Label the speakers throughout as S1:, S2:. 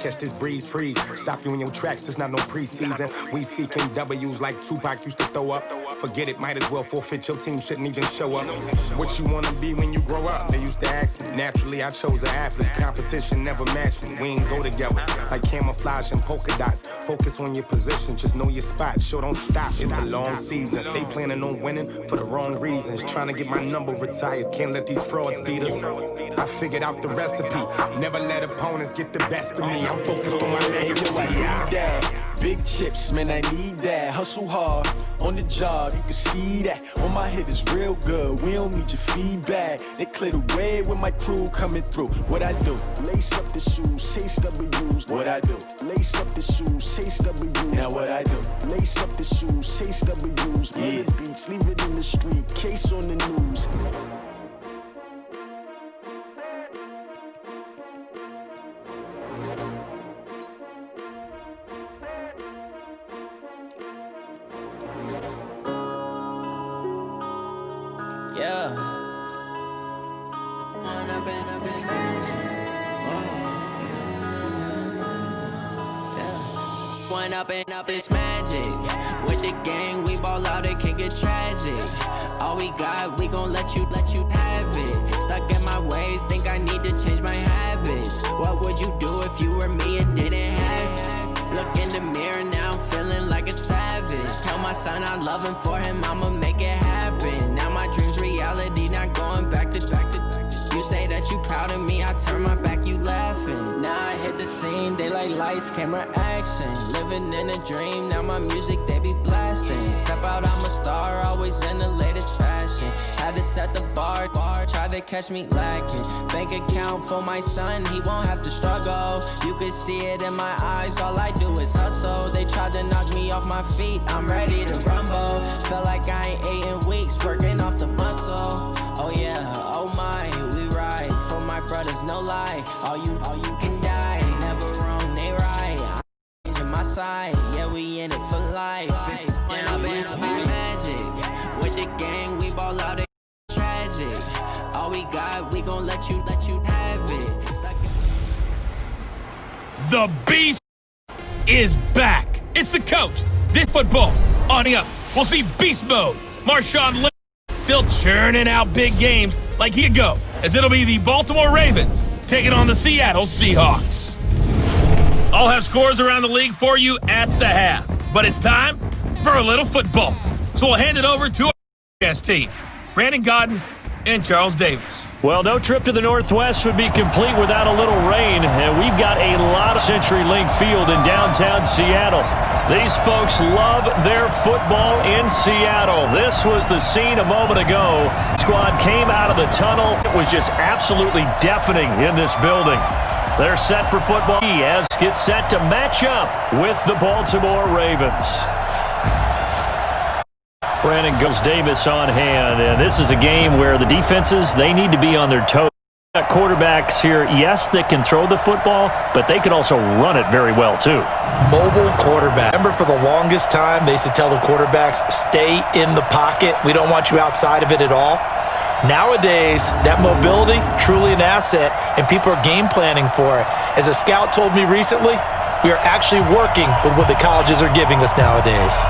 S1: catch this breeze, freeze. Stop you in your tracks, there's not no preseason. We seeking W's like Tupac used to throw up. Forget it, might as well forfeit, your team shouldn't even show up. What you wanna be when you grow up? They used to ask me. Naturally, I chose an athlete. Competition never matched me. We ain't go together like camouflage and polka dots. Focus on your position, just know your spot. Show don't stop, it's a long season. They planning on winning for the wrong reasons. Trying to get my number retired, can't let these frauds beat us. I figured out the recipe. Never let opponents get the best of me. I'm focused on my legacy.
S2: Big chips, man, I need that. Hustle hard on the job, you can see that. On my head is real good, we don't need your feedback. They clear the way with my crew coming through. What I do? Lace up the shoes, chase W's. What I do? Lace up the shoes, chase W's. Now what I do? Lace up the shoes, chase W's. Murder beats, leave it in the street, case on the news.
S3: Yeah. One up and up is magic. With the gang, we ball out, it can get tragic. All we got, we gon' let you have it. Stuck in my ways, think I need to change my habits. What would you do if you were me and didn't have it? Look in the mirror, now I'm feeling like a savage. Tell my son I love him, for him I'ma make it happen. Now my dream's reality, not going back to. You say that you proud of me, I turn my back, you laughing. Now I hit the scene, they like lights, camera, action. Living in a dream, now my music, they be blasting. Step out, I'm a star, always in the latest fashion. Had to set the bar, try to catch me lacking. Bank account for my son, he won't have to struggle. You could see it in my eyes, all I do is hustle. They tried to knock me off my feet, I'm ready to rumble. Felt like I ain't ate in weeks, working off the muscle. Oh yeah, oh my, we ride for my brothers, no lie. All you can die, never wrong, they right. I'm changing my side, yeah, we in it for life. And I've been magic. With the gang, we ball out, it tragic. All we got, we gon' let you have it.
S4: The beast is back. It's the coach. This football, on up. We'll see beast mode. Marshawn Lynch still churning out big games like he'd go, as it'll be the Baltimore Ravens taking on the Seattle Seahawks. I'll have scores around the league for you at the half, but it's time for a little football. So we'll hand it over to our guest team, Brandon Godden and Charles Davis.
S5: Well, no trip to the Northwest would be complete without a little rain, and we've got a lot of CenturyLink Field in downtown Seattle. These folks love their football in Seattle. This was the scene a moment ago. The squad came out of the tunnel. It was just absolutely deafening in this building. They're set for football as gets set to match up with the Baltimore Ravens. Brandon Davis on hand, and this is a game where the defenses, they need to be on their toes. Quarterbacks here, yes, they can throw the football, but they can also run it very well, too.
S6: Mobile quarterback. Remember, for the longest time, they used to tell the quarterbacks, stay in the pocket. We don't want you outside of it at all. Nowadays, that mobility, truly an asset, and people are game planning for it. As a scout told me recently, we are actually working with what the colleges are giving us nowadays.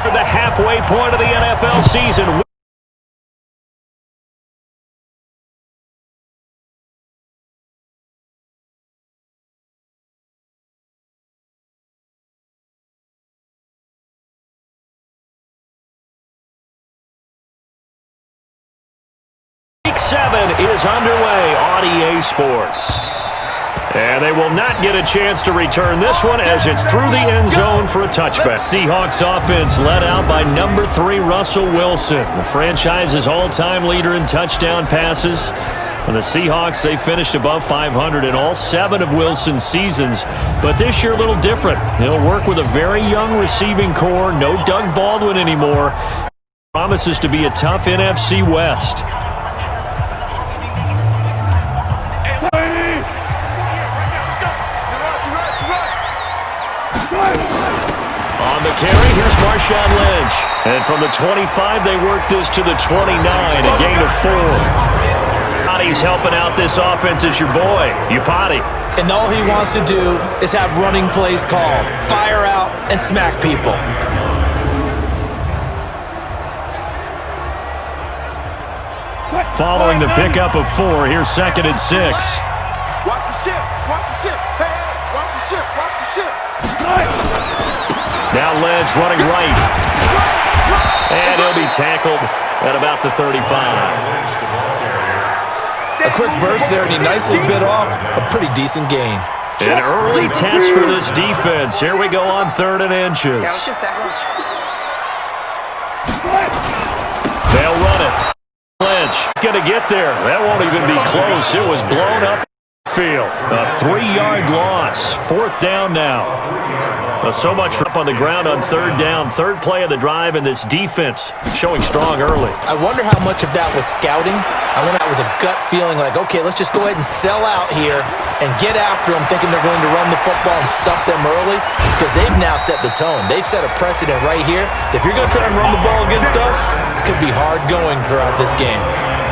S5: The halfway point of the NFL season. Week 7 is underway on EA Sports. And they will not get a chance to return this one as it's through the end zone for a touchback. Seahawks offense led out by number 3 Russell Wilson, the franchise's all-time leader in touchdown passes. And the Seahawks, they finished above 500 in all 7 of Wilson's seasons. But this year a little different. He'll work with a very young receiving core. No Doug Baldwin anymore. Promises to be a tough NFC West. On the carry, here's Marshawn Lynch. And from the 25, they work this to the 29, a gain of 4. He's helping out this offense is your boy, Upati.
S6: And all he wants to do is have running plays called. Fire out and smack people.
S5: Following the pickup of 4, here's 2nd and 6.
S7: Watch the ship. Watch the ship. Hey, watch the ship. Watch the ship.
S5: Now Lynch running right. And he'll be tackled at about the 35.
S6: A quick burst there, and he nicely bit off a pretty decent gain.
S5: An early test for this defense. Here we go on 3rd and inches. They'll run it. Lynch gonna get there. That won't even be close. It was blown up field. A 3-yard loss. 4th down now. So much up on the ground on 3rd down. 3rd play of the drive, and this defense showing strong early.
S6: I wonder how much of that was scouting. I wonder if that was a gut feeling like, okay, let's just go ahead and sell out here and get after them, thinking they're going to run the football and stuff them early, because they've now set the tone. They've set a precedent right here. If you're going to try and run the ball against us, it could be hard going throughout this game.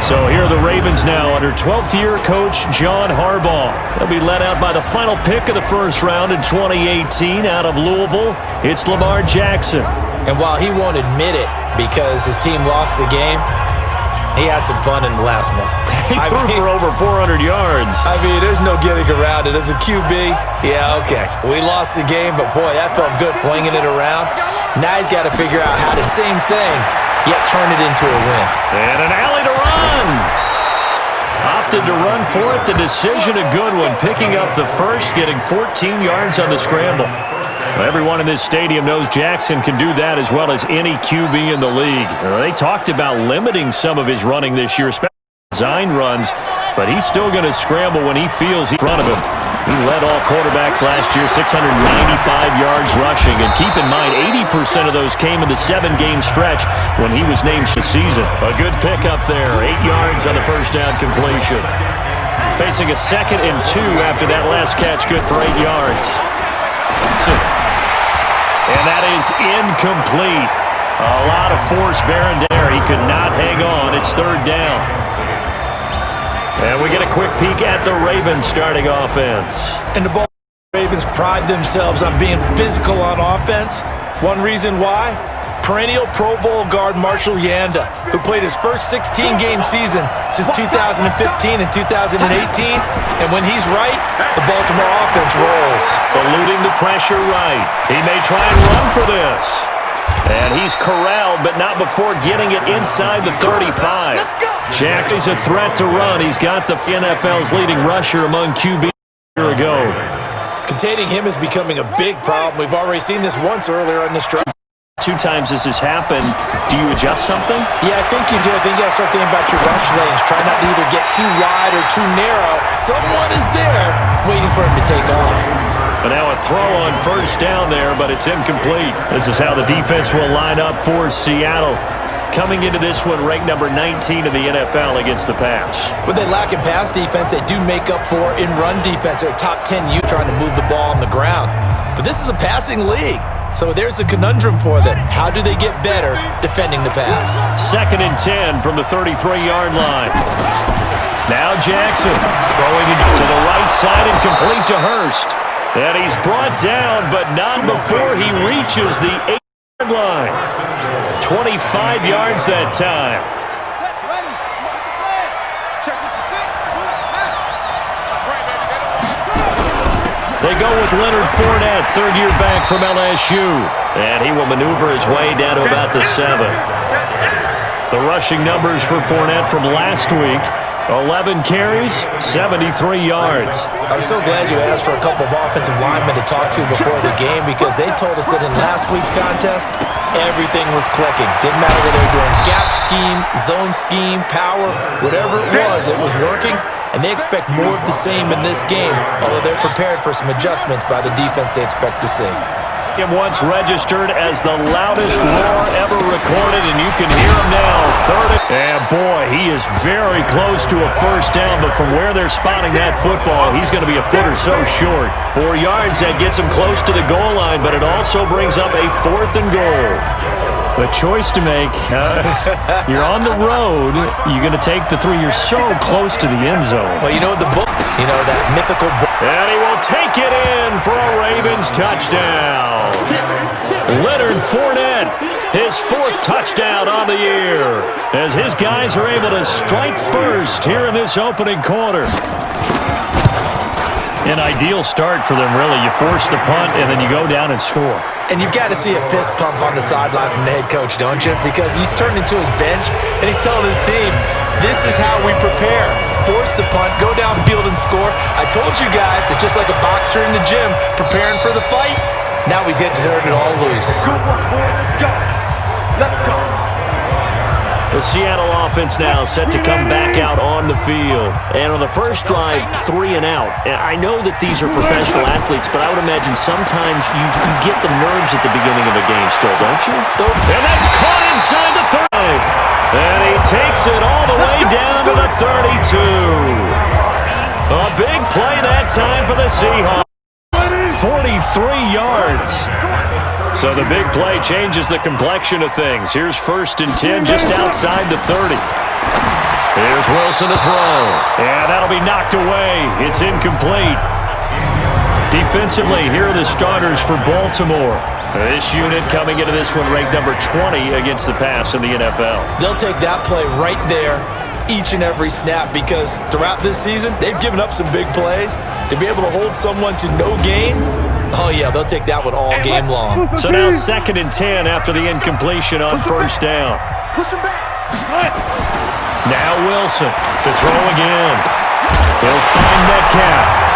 S5: So here are the Ravens now under 12th-year coach John Harbaugh. They'll be led out by the final pick of the 1st round in 2018 out of Louisville. It's Lamar Jackson.
S6: And while he won't admit it because his team lost the game, he had some fun in the last one.
S5: He threw for over 400 yards.
S6: I mean, there's no getting around it. As a QB, yeah, okay. We lost the game, but boy, that felt good flinging it around. Now he's got to figure out how to do the same thing, yet turn it into a win.
S5: And an alley to run. Opted to run for it. The decision a good one. Picking up the first, getting 14 yards on the scramble. Everyone in this stadium knows Jackson can do that as well as any QB in the league. They talked about limiting some of his running this year, especially design runs, but he's still going to scramble when he feels in front of him. He led all quarterbacks last year, 695 yards rushing. And keep in mind, 80% of those came in the 7-game stretch when he was named the season. A good pickup there, 8 yards on the 1st down completion. Facing a 2nd and 2 after that last catch, good for 8 yards. And that is incomplete. A lot of force bearing there. He could not hang on. It's 3rd down. And we get a quick peek at the Ravens starting offense.
S6: And the Ravens pride themselves on being physical on offense. One reason why? Perennial Pro Bowl guard Marshall Yanda, who played his first 16-game season since 2015 and 2018. And when he's right, the Baltimore offense rolls.
S5: Eluding the pressure right. He may try and run for this. And he's corralled, but not before getting it inside the 35. Jackson's a threat to run. He's got the NFL's leading rusher among QBs a year ago.
S6: Containing him is becoming a big problem. We've already seen this once earlier in this drive.
S5: 2 times this has happened. Do you adjust something?
S6: Yeah, I think you do. I think you got to start thinking about your rush lanes. Try not to either get too wide or too narrow. Someone is there waiting for him to take off.
S5: But now a throw on 1st down there, but it's incomplete. This is how the defense will line up for Seattle. Coming into this one, ranked number 19 in the NFL against the pass.
S6: What they lack in pass defense, they do make up for in run defense. They're top 10 unit trying to move the ball on the ground. But this is a passing league. So there's a conundrum for them. How do they get better defending the pass?
S5: 2nd and 10 from the 33-yard line. Now Jackson throwing it to the right side and complete to Hurst. And he's brought down, but not before he reaches the 8-yard line. 25 yards that time. They go with Leonard Fournette, 3rd-year back from LSU. And he will maneuver his way down to about the 7. The rushing numbers for Fournette from last week, 11 carries, 73 yards.
S6: I'm so glad you asked for a couple of offensive linemen to talk to before the game, because they told us that in last week's contest, everything was clicking. Didn't matter whether they were doing gap scheme, zone scheme, power, whatever it was working. And they expect more of the same in this game, although they're prepared for some adjustments by the defense they expect to see.
S5: It once registered as the loudest roar ever recorded, and you can hear him now. Third, and boy, he is very close to a first down, but from where they're spotting that football, he's going to be a foot or so short. 4 yards, that gets him close to the goal line, but it also brings up a 4th and goal. The choice to make, you're on the road, you're going to take the 3. You're so close to the end zone.
S6: Well, you know the book, that mythical book.
S5: And he will take it in for a Ravens touchdown. Leonard Fournette, his 4th touchdown on the year, as his guys are able to strike first here in this opening quarter. An ideal start for them, really. You force the punt, and then you go down and score.
S6: And you've got to see a fist pump on the sideline from the head coach, don't you? Because he's turned into his bench, and he's telling his team, this is how we prepare. Force the punt, go downfield and score. I told you guys, it's just like a boxer in the gym preparing for the fight. Now we get to turn it all loose.
S7: Good work, boy. Let's go. Let's go.
S5: The Seattle offense now set to come back out on the field. And on the first drive, 3 and out. And I know that these are professional athletes, but I would imagine sometimes you get the nerves at the beginning of a game still, don't you? And that's caught inside the 30. And he takes it all the way down to the 32. A big play that time for the Seahawks. 43 yards. So the big play changes the complexion of things. Here's 1st and 10 just outside the 30. Here's Wilson to throw. Yeah, that'll be knocked away. It's incomplete. Defensively, here are the starters for Baltimore. This unit coming into this one ranked number 20 against the pass in the NFL.
S6: They'll take that play right there each and every snap because throughout this season, they've given up some big plays. To be able to hold someone to no gain, oh yeah, they'll take that one all game long.
S5: So now 2nd and 10 after the incompletion on first down.
S7: Push him back.
S5: Now Wilson to throw again. He'll find Metcalf.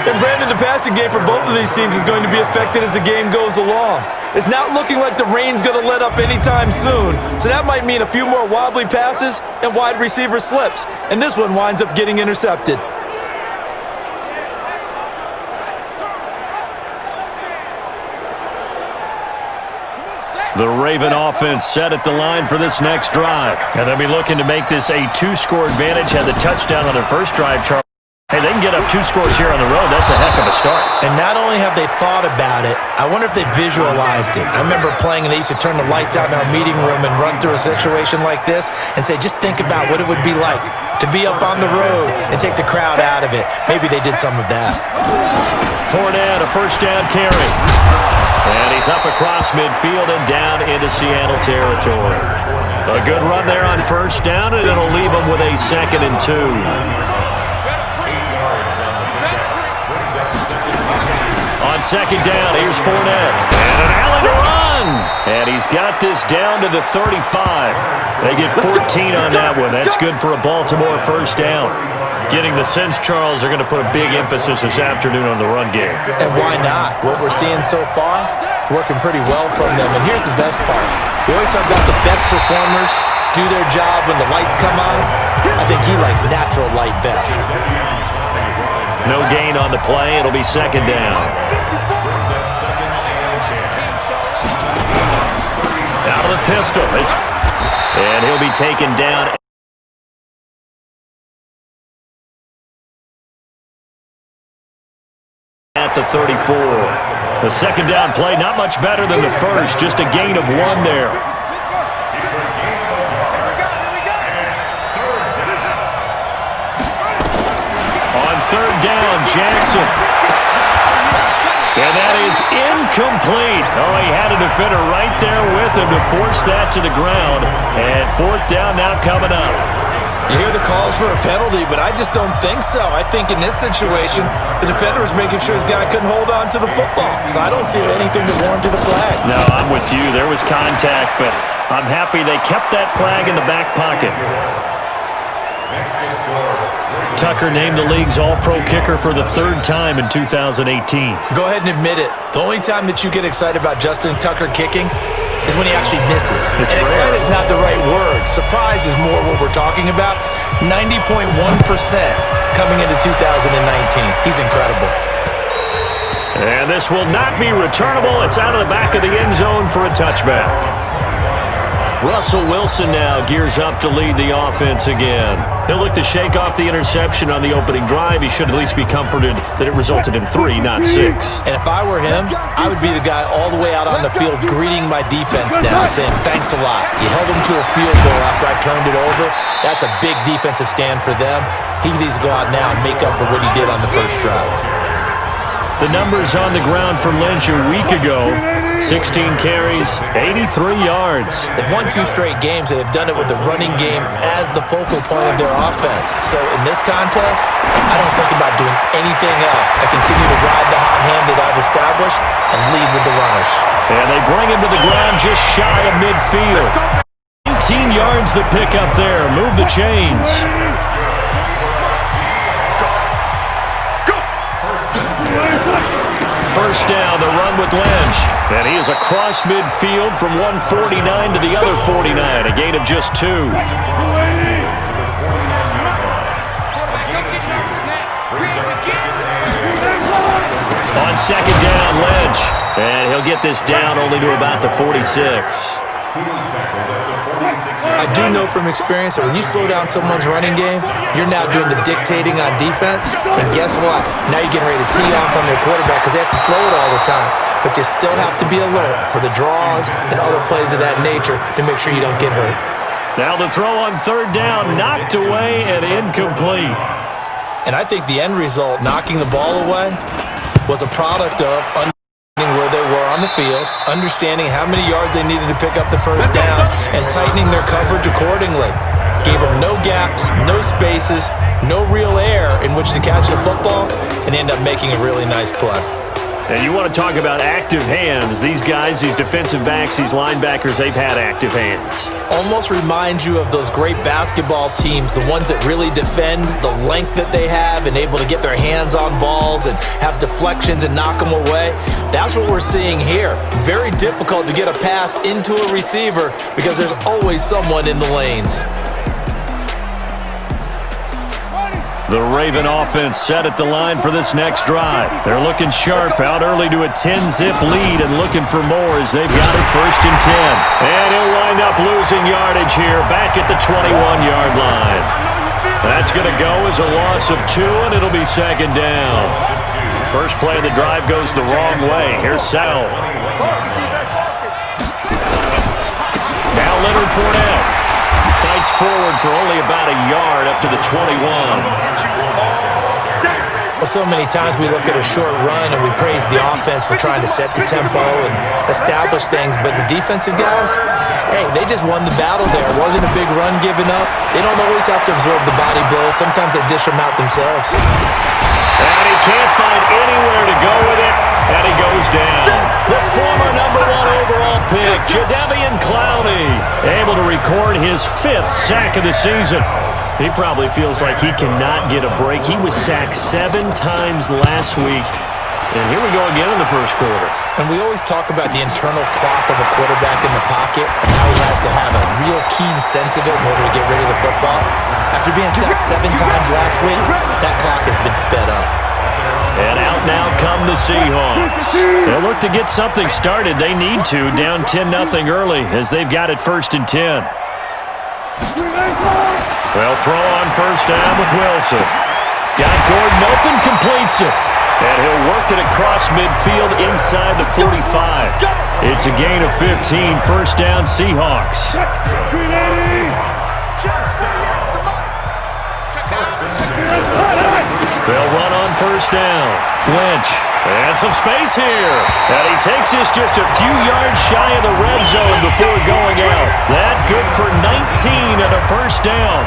S6: And Brandon, the passing game for both of these teams is going to be affected as the game goes along. It's not looking like the rain's going to let up anytime soon, so that might mean a few more wobbly passes and wide receiver slips, and this one winds up getting intercepted.
S5: The Raven offense set at the line for this next drive, and they'll be looking to make this a 2-score advantage. Had the touchdown on their first drive, Charles. Hey, they can get up 2 scores here on the road. That's a heck of a start.
S6: And not only have they thought about it, I wonder if they visualized it. I remember playing and they used to turn the lights out in our meeting room and run through a situation like this and say, just think about what it would be like to be up on the road and take the crowd out of it. Maybe they did some of that.
S5: Fournette, a first down carry. And he's up across midfield and down into Seattle territory. A good run there on first down, and it'll leave him with a 2nd and 2. On 2nd down, here's Fournette. And an alley to run. And he's got this down to the 35. They get 14 on that one. That's good for a Baltimore first down. Getting the sense, Charles, they're going to put a big emphasis this afternoon on the run game.
S6: And why not? What we're seeing so far, it's working pretty well from them. And here's the best part. We always talk about the best performers do their job when the lights come on. I think he likes natural light best.
S5: No gain on the play. It'll be 2nd down. Out of the pistol. And he'll be taken down at the 34. The 2nd down play, not much better than the first. Just a gain of 1 there. On 3rd down, Jackson. And that is incomplete. Oh, he had a defender right there with him to force that to the ground. And 4th down now coming up.
S6: You hear the calls for a penalty, but I just don't think so. I think in this situation, the defender was making sure his guy couldn't hold on to the football. So I don't see anything to warrant the flag.
S5: No, I'm with you. There was contact, but I'm happy they kept that flag in the back pocket. Tucker named the league's all-pro kicker for the 3rd time in 2018.
S6: Go ahead and admit it. The only time that you get excited about Justin Tucker kicking is when he actually misses.
S5: It's
S6: and excited
S5: rare.
S6: is not the right word. Surprise is more what we're talking about. 90.1% coming into 2019. He's incredible.
S5: And this will not be returnable. It's out of the back of the end zone for a touchback. Russell Wilson now gears up to lead the offense again. He'll look to shake off the interception on the opening drive. He should at least be comforted that it resulted in 3, not 6.
S6: And if I were him, I would be the guy all the way out on the field greeting my defense down, saying, thanks a lot. You held them to a field goal after I turned it over. That's a big defensive stand for them. He needs to go out now and make up for what he did on the first drive.
S5: The numbers on the ground for Lynch a week ago. 16 carries, 83 yards.
S6: They've won 2 straight games, and they've done it with the running game as the focal point of their offense. So in this contest, I don't think about doing anything else. I continue to ride the hot hand that I've established and lead with the runners.
S5: And they bring him to the ground just shy of midfield. 19 yards the pick up there. Move the chains. First down, the run with Lynch. And he is across midfield from 149 to the other 49, a gain of just 2. On second down, Lynch. And he'll get this down only to about the 46.
S6: I do know from experience that when you slow down someone's running game, you're now doing the dictating on defense. And guess what? Now you're getting ready to tee off on their quarterback because they have to throw it all the time. But you still have to be alert for the draws and other plays of that nature to make sure you don't get hurt.
S5: Now the throw on third down, knocked away and incomplete.
S6: And I think the end result, knocking the ball away, was a product of where they were on the field, understanding how many yards they needed to pick up the first down, and tightening their coverage accordingly. Gave them no gaps, no spaces, no real air in which to catch the football, and end up making a really nice play.
S5: And you want to talk about active hands. These guys, these defensive backs, these linebackers, they've had active hands.
S6: Almost reminds you of those great basketball teams, the ones that really defend, the length that they have and able to get their hands on balls and have deflections and knock them away. That's what we're seeing here. Very difficult to get a pass into a receiver because there's always someone in the lanes.
S5: The Raven offense set at the line for this next drive. They're looking sharp, out early to a 10-zip lead and looking for more as they've got it 1st and 10. And he'll wind up losing yardage here back at the 21-yard line. That's going to go as a loss of 2, and it'll be 2nd down. First play of the drive goes the wrong way. Here's Sal. Now Leonard Fournette. Fights forward for only about a yard up to the 21.
S6: Well, so many times we look at a short run and we praise the offense for trying to set the tempo and establish things, but the defensive guys, hey, they just won the battle there. It wasn't a big run given up. They don't always have to absorb the body blows. Sometimes they dish them out themselves.
S5: And he can't find anywhere to go with it, and he goes down. The former #1 overall pick, Jadeveon Clowney, able to record his 5th sack of the season. He probably feels like he cannot get a break. He was sacked 7 times last week. And here we go again in the first quarter.
S6: And we always talk about the internal clock of a quarterback in the pocket, and how he has to have a real keen sense of it in order to get rid of the football. After being sacked 7 times last week, that clock has been sped up.
S5: And out now come the Seahawks. They'll look to get something started. They need to, down 10-0 early as they've got it 1st and 10. Well, throw on first down with Wilson. Got Gordon open, completes it. And he'll work it across midfield inside the 45. It's a gain of 15, 1st down Seahawks. They'll run on first down. Lynch. And some space here. And he takes this just a few yards shy of the red zone before going out. That good for 19 and a 1st down.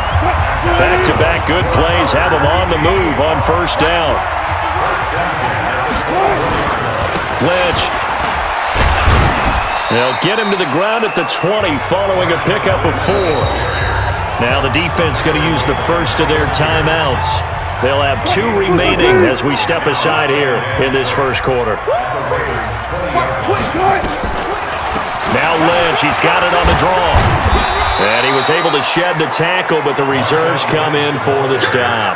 S5: Back-to-back good plays have him on the move on 1st down. Lynch. They'll get him to the ground at the 20 following a pickup of 4. Now the defense going to use the first of their timeouts. They'll have 2 remaining as we step aside here in this first quarter. Now Lynch, he's got it on the draw. And he was able to shed the tackle, but the reserves come in for the stop.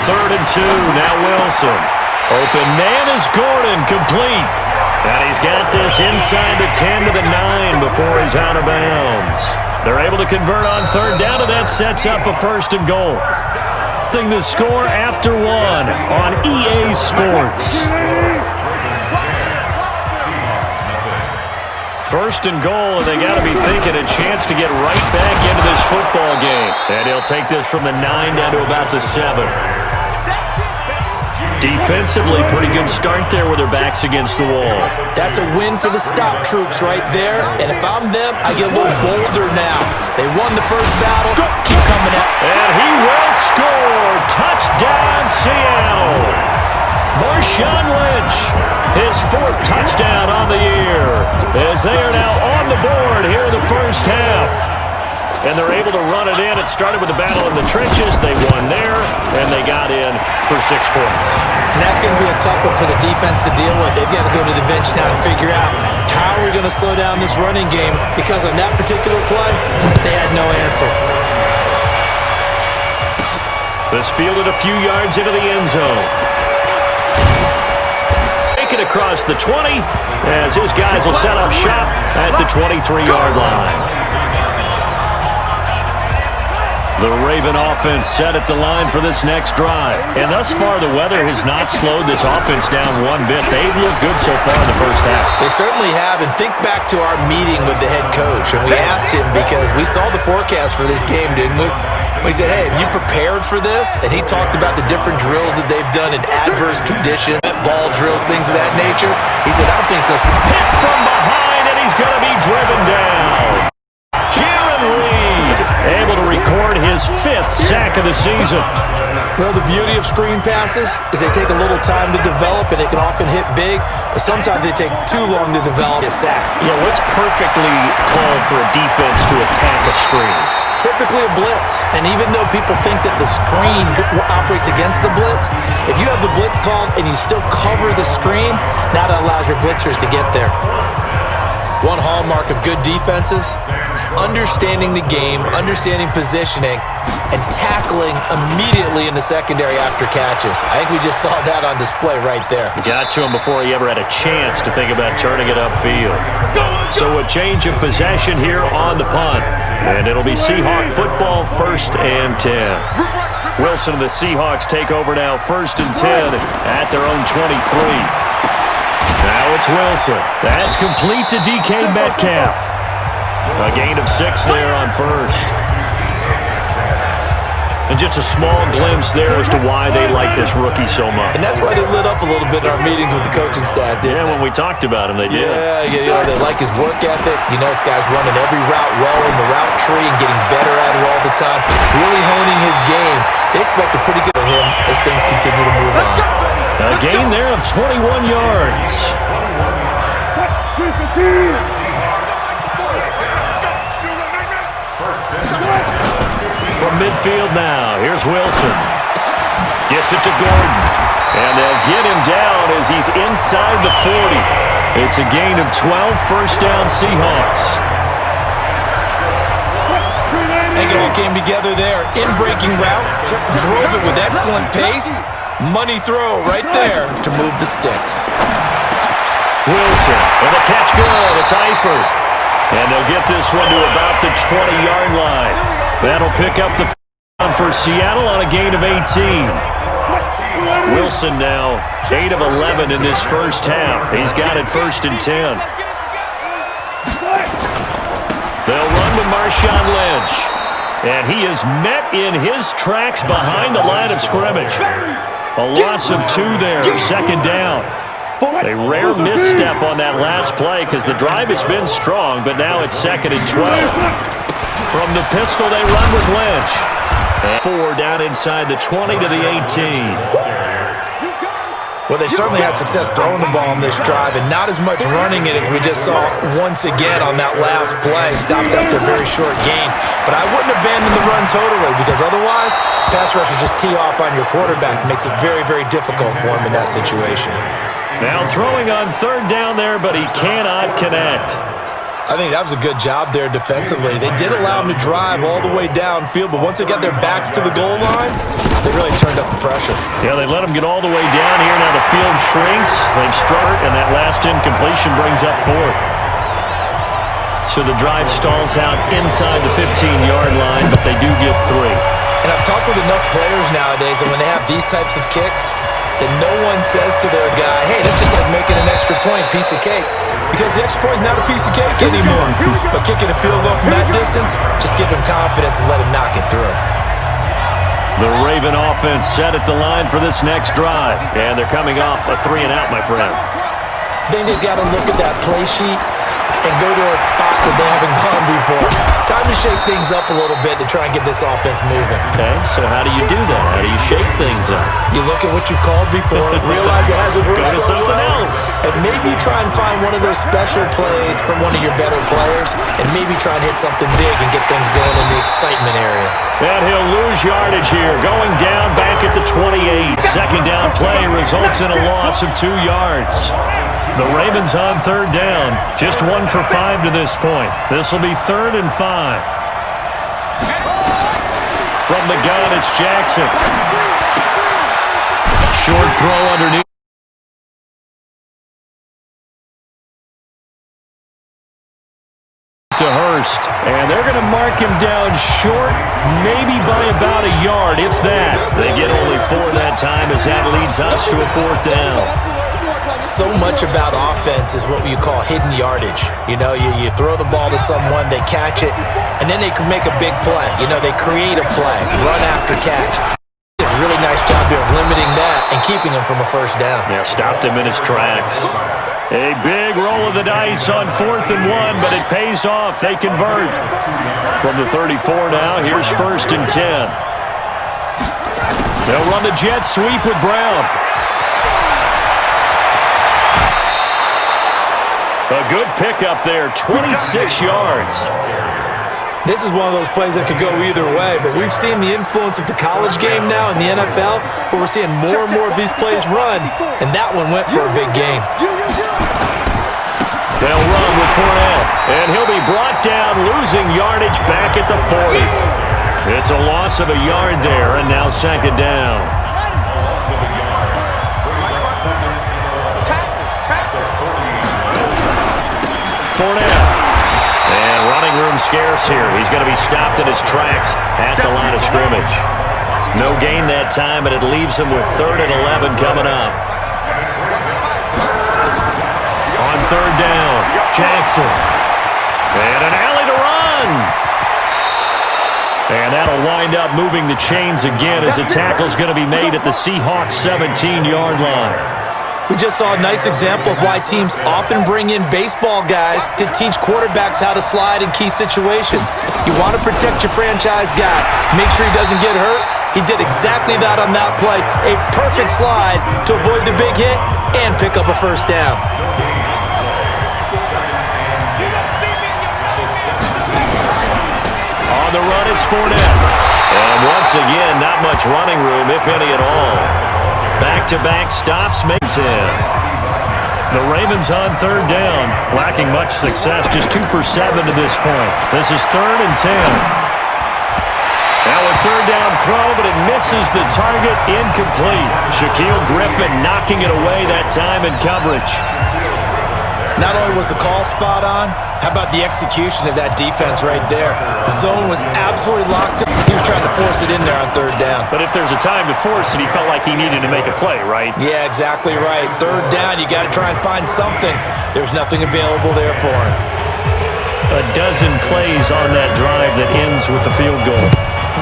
S5: 3rd and 2, now Wilson. Open man is Gordon, complete. And he's got this inside the 10 to the 9 before he's out of bounds. They're able to convert on 3rd down, and that sets up a 1st and goal. The score after 1 on EA Sports. 1st and goal, and they got to be thinking a chance to get right back into this football game. And he'll take this from the 9 down to about the 7. Defensively, pretty good start there with their backs against the wall.
S6: That's a win for the stop troops right there. And if I'm them, I get a little bolder now. They won the first battle. Keep coming at.
S5: And he will score. Touchdown, Seattle. Marshawn Lynch, his 4th touchdown on the year, as they are now on the board here in the first half. And they're able to run it in. It started with a battle in the trenches. They won there, and they got in for 6 points.
S6: And that's going to be a tough one for the defense to deal with. They've got to go to the bench now and figure out how we're going to slow down this running game, because on that particular play, they had no answer.
S5: This fielded a few yards into the end zone. Take it across the 20 as his guys will set up shop at the 23-yard line. The Raven offense set at the line for this next drive. And thus far, the weather has not slowed this offense down one bit. They've looked good so far in the first half.
S6: They certainly have. And think back to our meeting with the head coach. And we asked him, because we saw the forecast for this game, didn't we? We said, hey, have you prepared for this? And he talked about the different drills that they've done in adverse conditions, ball drills, things of that nature. He said, I don't think so.
S5: Hit from behind, and he's going to be driven down. Jaron Reed able to record his 5th sack of the season.
S6: Well, the beauty of screen passes is they take a little time to develop, and they can often hit big, but sometimes they take too long to develop a sack.
S5: Yeah, what's perfectly called for a defense to attack a screen?
S6: Typically a blitz, and even though people think that the screen operates against the blitz, if you have the blitz called and you still cover the screen, now that allows your blitzers to get there. One hallmark of good defenses is understanding the game, understanding positioning, and tackling immediately in the secondary after catches. I think we just saw that on display right there.
S5: Got to him before he ever had a chance to think about turning it upfield. So a change of possession here on the punt. And it'll be Seahawk football, 1st and 10. Wilson and the Seahawks take over now, 1st and 10 at their own 23. Now it's Wilson. That's complete to DK Metcalf. A gain of 6 there on 1st. And just a small glimpse there as to why they like this rookie so much.
S6: And that's why they lit up a little bit in our meetings with the coaching staff, didn't they?
S5: Yeah, when we talked about him, they did.
S6: Yeah, they like his work ethic. You know, this guy's running every route well in the route tree and getting better at it all the time. Really honing his game. They expect a pretty good of him as things continue to move on.
S5: A gain there of 21 yards. From midfield now, here's Wilson. Gets it to Gordon. And they'll get him down as he's inside the 40. It's a gain of 12, 1st down Seahawks.
S6: I think it all came together there. In-breaking route, drove it with excellent pace. Money throw right there to move the sticks.
S5: Wilson, and the catch good. It's Eifert. And they'll get this one to about the 20-yard line. That'll pick up the for Seattle on a gain of 18. Wilson now 8 of 11 in this first half. He's got it 1st and 10. They'll run with Marshawn Lynch. And he is met in his tracks behind the line of scrimmage. A loss of 2 there, 2nd down. A rare misstep on that last play because the drive has been strong, but now it's 2nd and 12. From the pistol, they run with Lynch. And 4 down inside the 20 to the 18.
S6: Well, they certainly had success throwing the ball on this drive, and not as much running it as we just saw once again on that last play. Stopped after a very short gain. But I wouldn't abandon the run totally, because otherwise pass rushers just tee off on your quarterback. Makes it very, very difficult for him in that situation.
S5: Now throwing on third down there, but he cannot connect.
S6: I think that was a good job there defensively. They did allow him to drive all the way downfield, but once they got their backs to the goal line, they really turned up the pressure.
S5: Yeah, they let him get all the way down here. Now the field shrinks. They've struggled, and that last incompletion brings up fourth. So the drive stalls out inside the 15-yard line, but they do get 3.
S6: And I've talked with enough players nowadays that when they have these types of kicks, that no one says to their guy, hey, that's just like making an extra point, piece of cake. Because the extra point is not a piece of cake anymore. But kicking a field goal from that distance, just give him confidence and let him knock it through.
S5: The Raven offense set at the line for this next drive. And they're coming off a 3-and-out, my friend.
S6: I think they've got to look at that play sheet and go to a spot that they haven't gone before. Time to shake things up a little bit to try and get this offense moving.
S5: Okay, so how do you do that? How do you shake things up?
S6: You look at what you've called before, realize it hasn't worked
S5: Go to
S6: so
S5: something
S6: well,
S5: else.
S6: and maybe try and find one of those special plays from one of your better players, and maybe try and hit something big and get things going in the excitement area.
S5: And he'll lose yardage here, going down back at the 28. Second down play results in a loss of 2 yards. The Ravens on third down, just 1 for 5 to this point. This will be 3rd and 5. From the gun, it's Jackson. Short throw underneath. To Hurst, and they're going to mark him down short, maybe by about a yard, if that. They get only 4 that time as that leads us to a 4th down.
S6: So much about offense is what you call hidden yardage. You know, you throw the ball to someone, they catch it, and then they can make a big play. You know, they create a play, run after catch. Did a really nice job there of limiting that and keeping him from a first down.
S5: Yeah, stopped him in his tracks. A big roll of the dice on 4th and 1, but it pays off. They convert. From the 34 now, here's 1st and 10. They'll run the jet sweep with Brown. A good pickup there, 26 yards.
S6: This is one of those plays that could go either way, but we've seen the influence of the college game now in the NFL, where we're seeing more and more of these plays run, and that one went for a big gain.
S5: They'll run with Fournette, and he'll be brought down, losing yardage back at the 40. It's a loss of a yard there, and now 2nd down. Fournette. And running room scarce here. He's going to be stopped in his tracks at the line of scrimmage. No gain that time, and it leaves him with 3rd and 11 coming up. On 3rd down, Jackson. And an alley to run. And that'll wind up moving the chains again as a tackle's going to be made at the Seahawks 17-yard line.
S6: We just saw a nice example of why teams often bring in baseball guys to teach quarterbacks how to slide in key situations. You want to protect your franchise guy. Make sure he doesn't get hurt. He did exactly that on that play. A perfect slide to avoid the big hit and pick up a first down.
S5: On the run, it's Fournette. And once again, not much running room, if any at all. Back-to-back stops makes him. The Ravens on 3rd down, lacking much success, just 2 for 7 to this point. This is 3rd and 10. Now a 3rd down throw, but it misses the target, incomplete. Shaquille Griffin knocking it away that time in coverage.
S6: Not only was the call spot on, how about the execution of that defense right there? The zone was absolutely locked up. He was trying to force it in there on 3rd down.
S5: But if there's a time to force it, he felt like he needed to make a play, right?
S6: Yeah, exactly right. 3rd down, you got to try and find something. There's nothing available there for him.
S5: A dozen plays on that drive that ends with the field goal.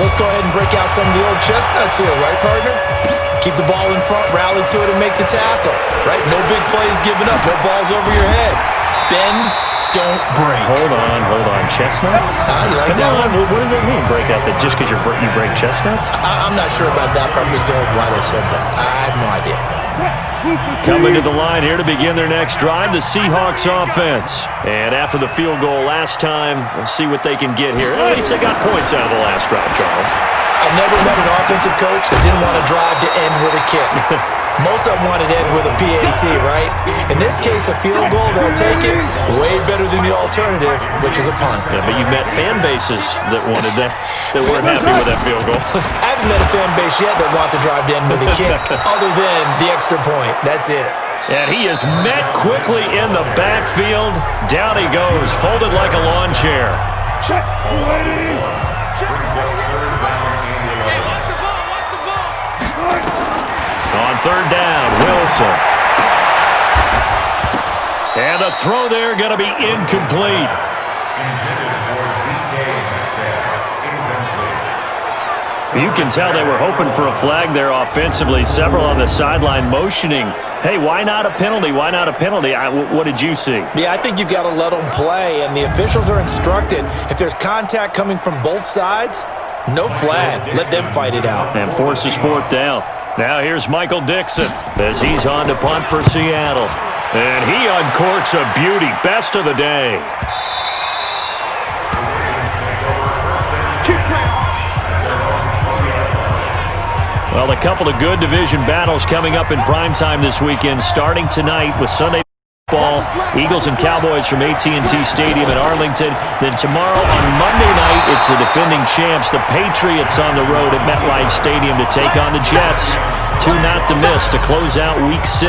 S6: Let's go ahead and break out some of the old chestnuts here, right, partner? Keep the ball in front, rally to it, and make the tackle, right? No big plays given up, no balls over your head. Bend, don't break.
S5: Hold on. Chestnuts?
S6: You like
S5: Come
S6: that
S5: on.
S6: one?
S5: What does that mean, break out? That just because you break chestnuts?
S6: I'm not sure about that, but I'm just going with why they said that. I have no idea.
S5: Coming to the line here to begin their next drive, the Seahawks offense. And after the field goal last time, we'll see what they can get here. At least they got points out of the last drive, Charles.
S6: I've never met an offensive coach that didn't want to drive to end with a kick. Most of them wanted to end with a PAT, right? In this case, a field goal, they'll take it. Way better than the alternative, which is a punt.
S5: Yeah, but you met fan bases that wanted that weren't happy with that field goal.
S6: I haven't met a fan base yet that wants to drive to end with a kick, other than the extra point. That's it.
S5: And he is met quickly in the backfield. Down he goes, folded like a lawn chair.
S7: Check. Waiting. Check.
S5: On third down, Wilson. And the throw there going to be incomplete. You can tell they were hoping for a flag there offensively. Several on the sideline motioning. Hey, why not a penalty? Why not a penalty? What did you see?
S6: Yeah, I think you've got to let them play, and the officials are instructed. If there's contact coming from both sides, no flag. Let them fight it out.
S5: And forces fourth down. Now here's Michael Dixon as he's on to punt for Seattle. And he uncorks a beauty. Best of the day. Well, a couple of good division battles coming up in primetime this weekend, starting tonight with Sunday football. Eagles and Cowboys from AT&T Stadium in Arlington. Then tomorrow on Monday night, it's the defending champs, the Patriots, on the road at MetLife Stadium to take on the Jets. Two not to miss to close out Week 6.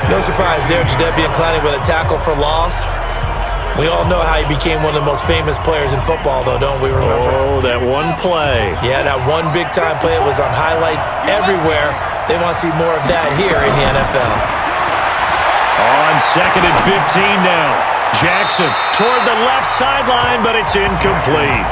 S6: No surprise there, Jadeveon Clowney with a tackle for loss. We all know how he became one of the most famous players in football, though, don't we remember?
S5: Oh, that one play.
S6: Yeah, that one big-time play. It was on highlights everywhere. They want to see more of that here in the NFL.
S5: On 2nd and 15 now. Jackson toward the left sideline, but it's incomplete.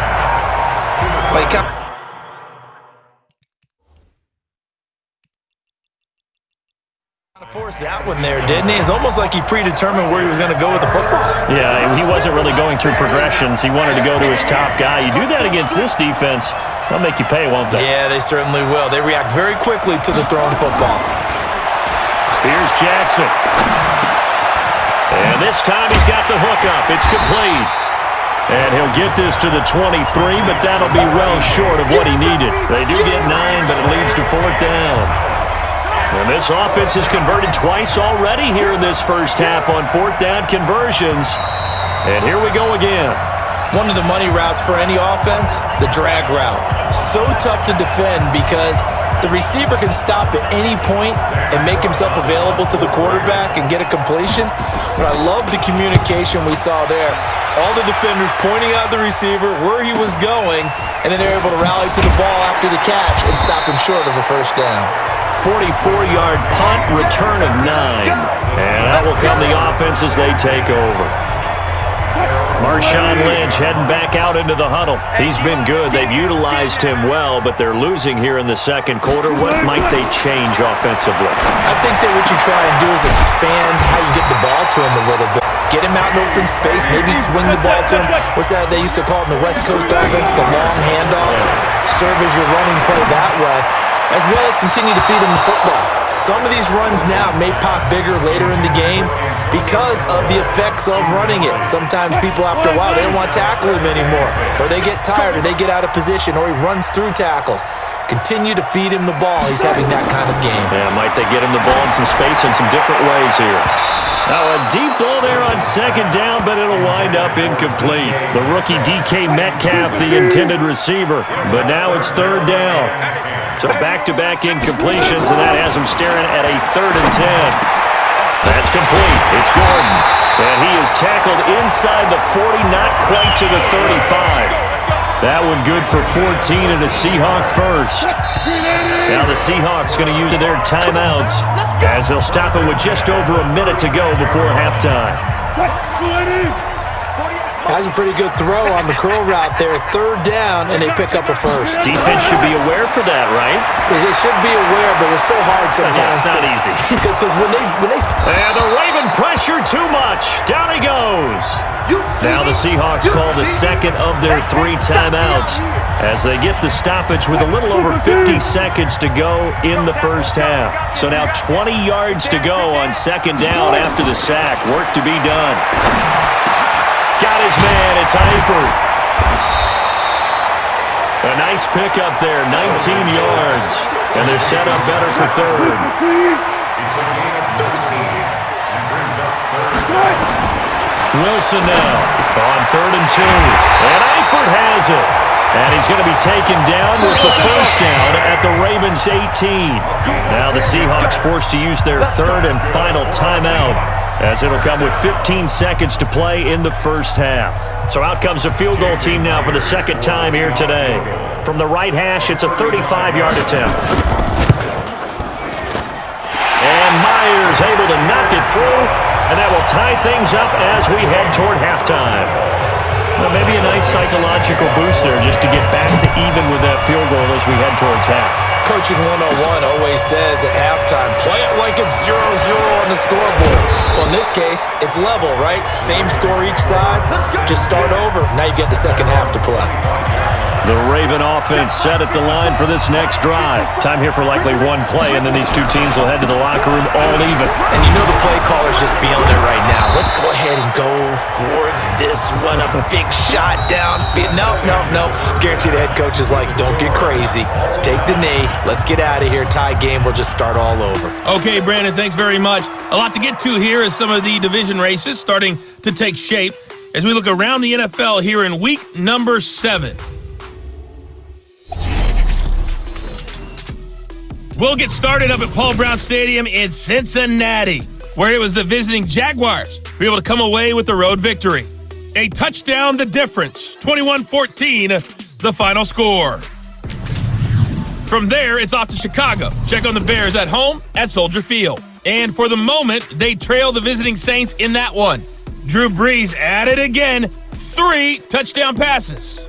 S6: Forced that one there, didn't he? It's almost like he predetermined where he was going to go with the football.
S5: Yeah, he wasn't really going through progressions. He wanted to go to his top guy. You do that against this defense, they'll make you pay, won't they?
S6: Yeah, they certainly will. They react very quickly to the thrown football.
S5: Here's Jackson. And this time he's got the hook up. It's complete. And he'll get this to the 23, but that'll be well short of what he needed. They do get 9, but it leads to fourth down. And this offense has converted twice already here in this first half on fourth down conversions. And here we go again.
S6: One of the money routes for any offense, the drag route. So tough to defend because the receiver can stop at any point and make himself available to the quarterback and get a completion. But I love the communication we saw there. All the defenders pointing out the receiver, where he was going, and then they're able to rally to the ball after the catch and stop him short of a first down.
S5: 44-yard punt, return of 9. And that will come the offense as they take over. Marshawn Lynch heading back out into the huddle. He's been good. They've utilized him well, but they're losing here in the second quarter. What might they change offensively?
S6: I think that what you try and do is expand how you get the ball to him a little bit. Get him out in open space, maybe swing the ball to him. What's that they used to call it in the West Coast offense, the long handoff? Serve as your running play that way, as well as continue to feed him the football. Some of these runs now may pop bigger later in the game because of the effects of running it. Sometimes people, after a while, they don't want to tackle him anymore, or they get tired, or they get out of position, or he runs through tackles. Continue to feed him the ball. He's having that kind of game.
S5: Yeah, might they get him the ball in some space in some different ways here. Now a deep ball there on second down, but it'll wind up incomplete. The rookie DK Metcalf, the intended receiver, but now it's third down. So back-to-back incompletions, and that has him staring at a 3rd and 10. That's complete. It's Gordon. And he is tackled inside the 40, not quite to the 35. That one good for 14 and a Seahawk first. Now the Seahawks going to use their timeouts as they'll stop it with just over a minute to go before halftime.
S6: Has a pretty good throw on the curl route there. 3rd down, and they pick up a first.
S5: Defense should be aware for that, right?
S6: They should be aware, but it's so hard sometimes.
S5: Yeah, it's not easy.
S6: Because when they
S5: and the Raven pressure pressure too much. Down he goes. Now the Seahawks call the second of their 3 timeouts as they get the stoppage with a little over 50 seconds to go in the first half. So now 20 yards to go on second down after the sack. Work to be done. Got his man. It's Eifert. A nice pickup there, 19 yards. And they're set up better for third. Wilson now on 3rd and 2. And Eifert has it. And he's going to be taken down with the first down at the Ravens' 18. Now the Seahawks forced to use their 3rd and final timeout, as it'll come with 15 seconds to play in the first half. So out comes a field goal team now for the second time here today. From the right hash, it's a 35-yard attempt. And Myers able to knock it through, and that will tie things up as we head toward halftime. Well, maybe a nice psychological boost there just to get back to even with that field goal as we head towards half.
S6: Coaching 101 always says at halftime, play it like it's 0-0 on the scoreboard. Well, in this case, it's level, right? Same score each side. Just start over. Now you get the second half to play.
S5: The Raven offense set at the line for this next drive. Time here for likely one play, and then these two teams will head to the locker room all even.
S6: And you know the play caller's just feeling it right now. Let's go ahead and go for this one. A big shot downfield. No. Guaranteed the head coach is like, don't get crazy. Take the knee. Let's get out of here. Tie game. We'll just start all over.
S4: Okay, Brandon, thanks very much. A lot to get to here as some of the division races starting to take shape as we look around the NFL here in week number 7. We'll get started up at Paul Brown Stadium in Cincinnati, where it was the visiting Jaguars who were able to come away with the road victory. A touchdown the difference, 21-14, the final score. From there, it's off to Chicago. Check on the Bears at home at Soldier Field. And for the moment, they trail the visiting Saints in that one. Drew Brees at it again, 3 touchdown passes.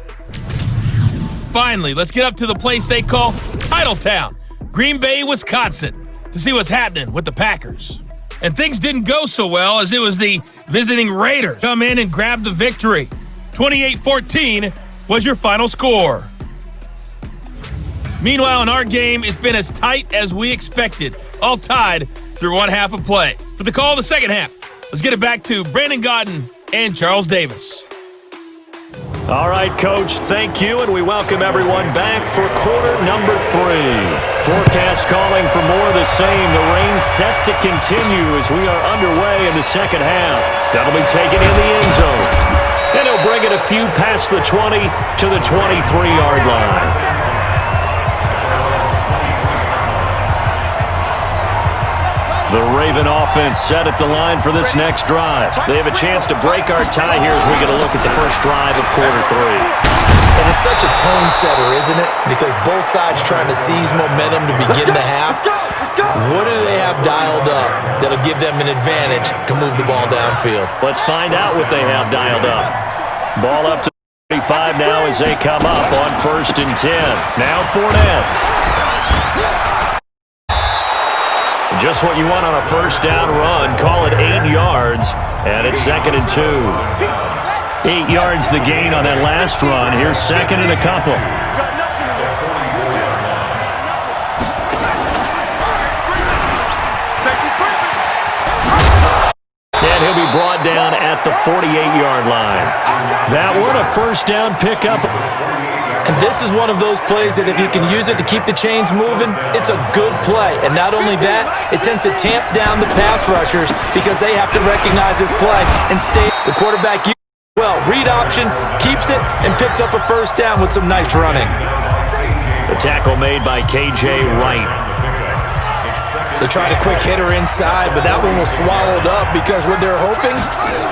S4: Finally, let's get up to the place they call Titletown, Green Bay, Wisconsin, to see what's happening with the Packers. And things didn't go so well as it was the visiting Raiders come in and grab the victory. 28-14 was your final score. Meanwhile, in our game, it's been as tight as we expected, all tied through one half of play. For the call of the second half, let's get it back to Brandon Godden and Charles Davis.
S5: All right, Coach, thank you, and we welcome everyone back for quarter number 3. Forecast calling for more of the same. The rain set to continue as we are underway in the second half. That'll be taken in the end zone. And he'll bring it a few past the 20 to the 23-yard line. The Raven offense set at the line for this next drive. They have a chance to break our tie here as we get a look at the first drive of quarter 3.
S6: And it's such a tone setter, isn't it? Because both sides trying to seize momentum to begin the half. What do they have dialed up that'll give them an advantage to move the ball downfield?
S5: Let's find out what they have dialed up. Ball up to 35 now as they come up on 1st and 10. Now Fournette. Just what you want on a first down run. Call it 8 yards, and it's 2nd and 2. 8 yards the gain on that last run. Here's 2nd and a couple. And he'll be brought down at the 48-yard line. That one, a first down pickup.
S6: And this is one of those plays that if you can use it to keep the chains moving, it's a good play. And not only that, it tends to tamp down the pass rushers because they have to recognize this play and stay. The quarterback well, read option, keeps it, and picks up a first down with some nice running.
S5: The tackle made by K.J. Wright.
S6: They tried a quick hitter inside, but that one was swallowed up because what they're hoping,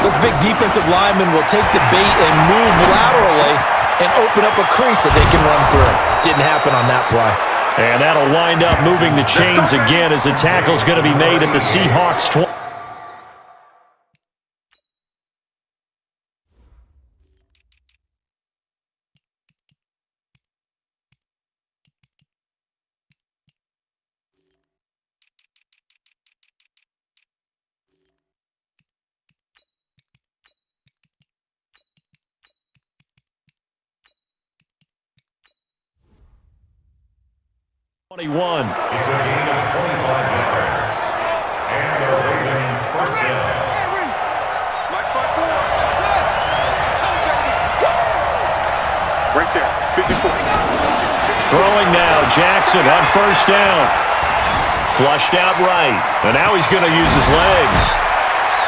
S6: those big defensive linemen will take the bait and move laterally and open up a crease that they can run through. Didn't happen on that play.
S5: And that'll wind up moving the chains again as the tackle's going to be made at the Seahawks 20. 21.
S8: It's a gain of 25 yards. And a Raven first down.
S7: Like front door. Right there. 54.
S5: Throwing now, Jackson on first down. Flushed out right. And now he's going to use his legs.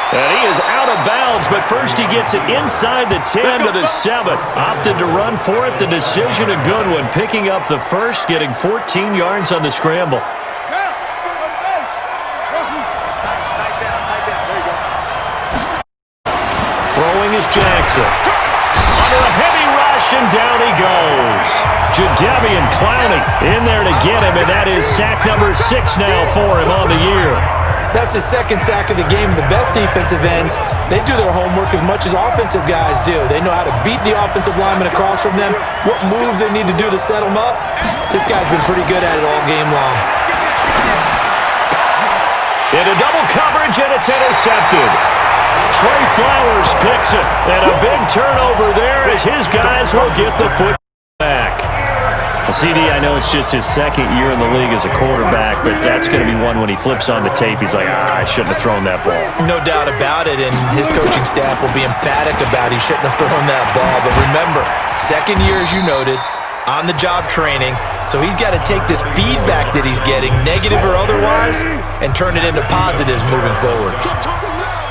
S5: And he is out of bounds, but first he gets it inside the 10 to the 7. Opted to run for it. The decision a good one. Picking up the first, getting 14 yards on the scramble. Throwing is Jackson. Under a heavy rush, and down he goes. Jadeveon Clowney in there to get him, and that is sack number 6 now for him on the year.
S6: That's his second sack of the game. The best defensive ends, they do their homework as much as offensive guys do. They know how to beat the offensive lineman across from them, what moves they need to do to set them up. This guy's been pretty good at it all game long.
S5: Into double coverage, and it's intercepted. Trey Flowers picks it, and a big turnover there as his guys will get the foot back.
S9: Well, CD, I know it's just his second year in the league as a quarterback, but that's going to be one when he flips on the tape. He's like, I shouldn't have thrown that ball.
S6: No doubt about it, and his coaching staff will be emphatic about he shouldn't have thrown that ball. But remember, second year, as you noted, on-the-job training, so he's got to take this feedback that he's getting, negative or otherwise, and turn it into positives moving forward.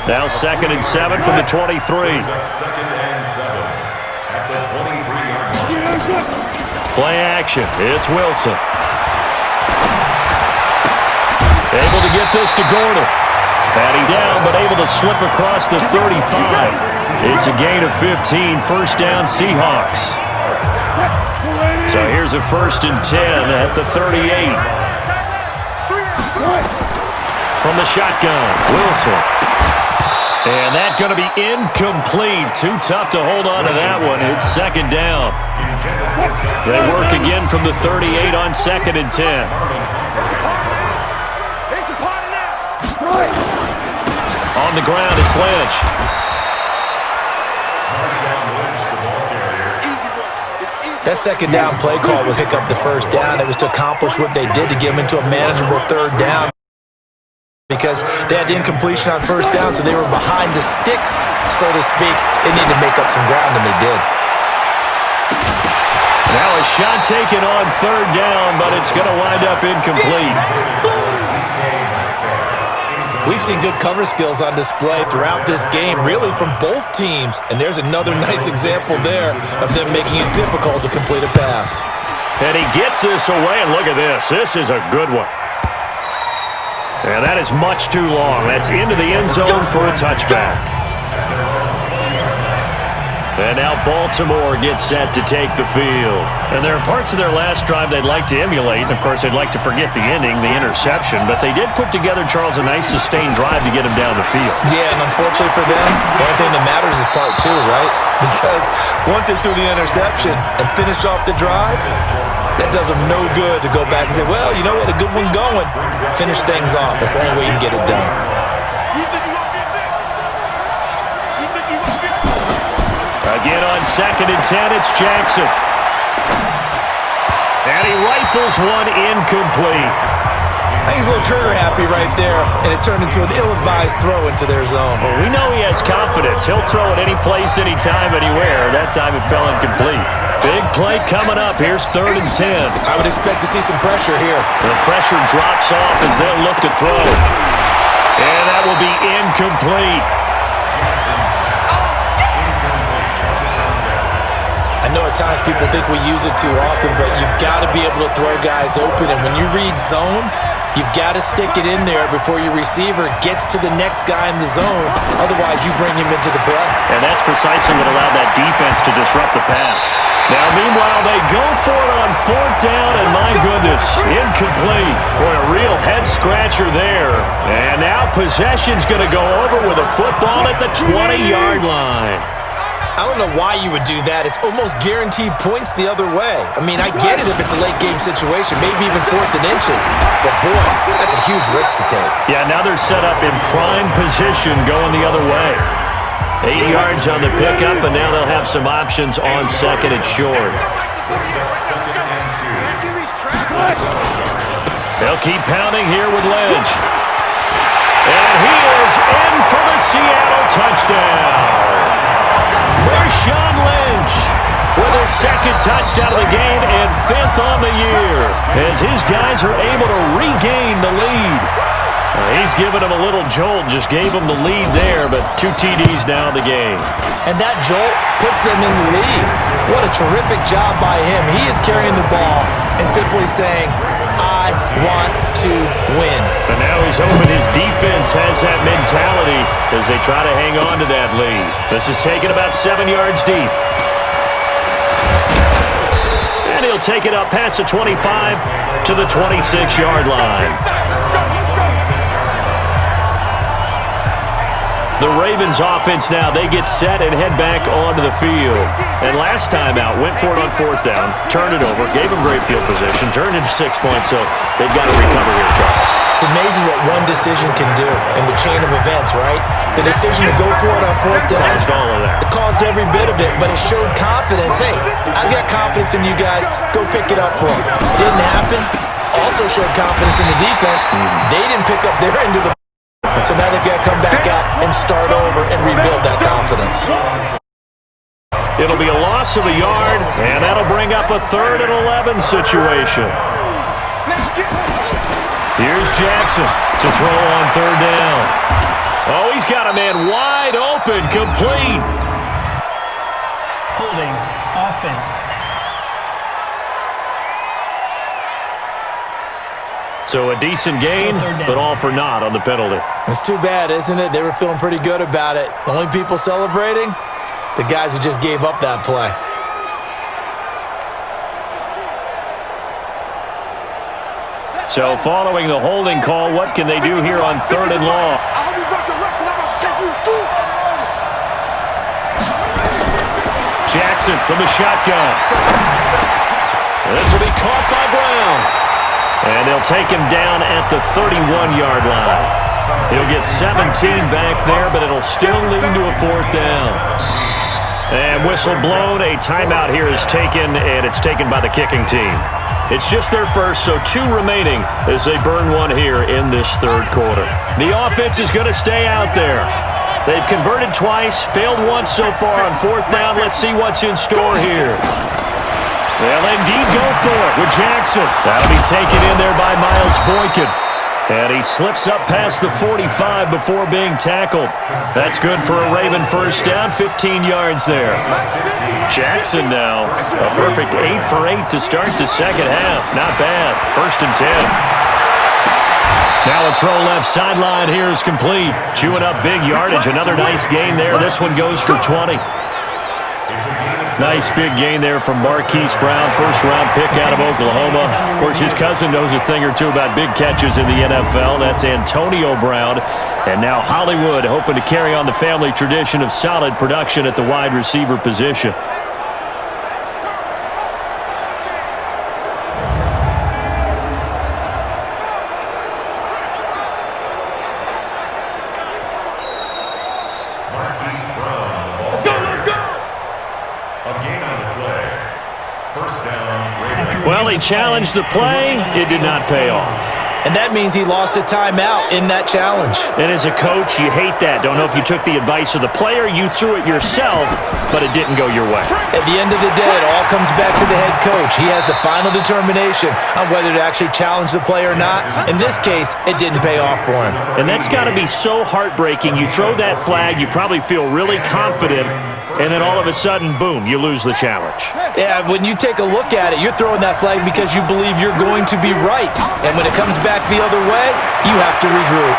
S5: Now 2nd and 7 from the 23.
S8: 2nd and 7 at the 23-yard line.
S5: Play action. It's Wilson. Able to get this to Gordon. Patty down, but able to slip across the 35. It's a gain of 15. First down, Seahawks. So here's a 1st and 10 at the 38. From the shotgun, Wilson. And that's going to be incomplete. Too tough to hold on to that one. It's 2nd down. They work again from the 38 on 2nd and 10. On the ground, it's Lynch.
S6: That 2nd down play call was pick up the 1st down. It was to accomplish what they did to get them into a manageable 3rd down. Because they had incompletion on 1st down, so they were behind the sticks, so to speak. They needed to make up some ground, and they did.
S5: Now a shot taken on 3rd down, but it's going to wind up incomplete.
S6: We've seen good cover skills on display throughout this game, really from both teams. And there's another nice example there of them making it difficult to complete a pass.
S5: And he gets this away, and look at this. This is a good one. And that is much too long. That's into the end zone for a touchback. And now Baltimore gets set to take the field. And there are parts of their last drive they'd like to emulate. And, of course, they'd like to forget the ending, the interception. But they did put together, Charles, a nice sustained drive to get him down the field.
S6: Yeah, and unfortunately for them, the only thing that matters is part 2, right? Because once they threw the interception and finished off the drive, that does them no good to go back and say, well, you know what, a good one going. Finish things off. That's the only way you can get it done.
S5: Again on 2nd and 10, it's Jackson. And he rifles one incomplete.
S6: I think he's a little trigger happy right there, and it turned into an ill-advised throw into their zone.
S5: Well, we know he has confidence. He'll throw it any place, anytime, anywhere. That time it fell incomplete. Big play coming up. Here's 3rd and 10.
S6: I would expect to see some pressure here.
S5: The pressure drops off as they'll look to throw. And that will be incomplete.
S6: I know at times people think we use it too often, but you've got to be able to throw guys open. And when you read zone, you've got to stick it in there before your receiver gets to the next guy in the zone. Otherwise, you bring him into the play.
S5: And that's precisely what allowed that defense to disrupt the pass. Now, meanwhile, they go for it on 4th down, and my goodness, incomplete. Boy, a real head-scratcher there. And now possession's going to go over with a football at the 20-yard line.
S6: I don't know why you would do that. It's almost guaranteed points the other way. I mean, I get it if it's a late-game situation, maybe even 4th and inches. But, boy, that's a huge risk to take.
S5: Yeah, now they're set up in prime position going the other way. 8 yards on the pickup, and now they'll have some options on 2nd and short. They'll keep pounding here with Lynch. And he is in for the Seattle touchdown. Marshawn Lynch with his second touchdown of the game and 5th on the year as his guys are able to regain the lead. He's given him a little jolt, just gave him the lead there, but 2 TDs now in the game.
S6: And that jolt puts them in the lead. What a terrific job by him. He is carrying the ball and simply saying, I want to win.
S5: And now he's hoping his defense has that mentality as they try to hang on to that lead. This is taken about 7 yards deep. And he'll take it up past the 25 to the 26-yard line. The Ravens offense now, they get set and head back onto the field. And last time out, went for it on 4th down, turned it over, gave them great field position, turned into 6 points, so they've got to recover here, Charles.
S6: It's amazing what one decision can do in the chain of events, right? The decision to go for it on 4th down.
S5: Caused all of that.
S6: It caused every bit of it, but it showed confidence. Hey, I've got confidence in you guys. Go pick it up for me. Didn't happen. Also showed confidence in the defense. They didn't pick up their end of the so now they've got to come back out and start over and rebuild that confidence.
S5: It'll be a loss of a yard, and that'll bring up a 3rd and 11 situation. Here's Jackson to throw on 3rd down. Oh, he's got a man wide open, complete.
S10: Holding offense.
S5: So a decent gain, but all for naught on the penalty.
S6: It's too bad, isn't it? They were feeling pretty good about it. The only people celebrating? The guys who just gave up that play.
S5: So following the holding call, what can they do here on 3rd and long? Jackson from the shotgun. This will be caught by Brown. And they'll take him down at the 31-yard line. He'll get 17 back there, but it'll still lead to a 4th down. And whistle blown. A timeout here is taken, and it's taken by the kicking team. It's just their first, so 2 remaining as they burn 1 here in this 3rd quarter. The offense is going to stay out there. They've converted twice, failed once so far on 4th down. Let's see what's in store here. They'll indeed go for it with Jackson. That'll be taken in there by Miles Boykin. And he slips up past the 45 before being tackled. That's good for a Raven 1st down, 15 yards there. Jackson now, a perfect 8 for 8 to start the 2nd half. Not bad. 1st and 10. Now a throw left sideline here is complete. Chewing up big yardage. Another nice gain there. This one goes for 20. Nice big gain there from Marquise Brown, 1st-round pick out of Oklahoma. Of course, his cousin knows a thing or two about big catches in the NFL. That's Antonio Brown. And now Hollywood hoping to carry on the family tradition of solid production at the wide receiver position. Well, he challenged the play. It did not pay off.
S6: And that means he lost a timeout in that challenge.
S5: And as a coach, you hate that. Don't know if you took the advice of the player. You threw it yourself, but it didn't go your way.
S6: At the end of the day, it all comes back to the head coach. He has the final determination on whether to actually challenge the play or not. In this case, it didn't pay off for him.
S5: And that's got to be so heartbreaking. You throw that flag, you probably feel really confident, and then all of a sudden, boom, you lose the challenge.
S6: Yeah, when you take a look at it, you're throwing that flag because you believe you're going to be right. And when it comes back the other way, you have to regroup.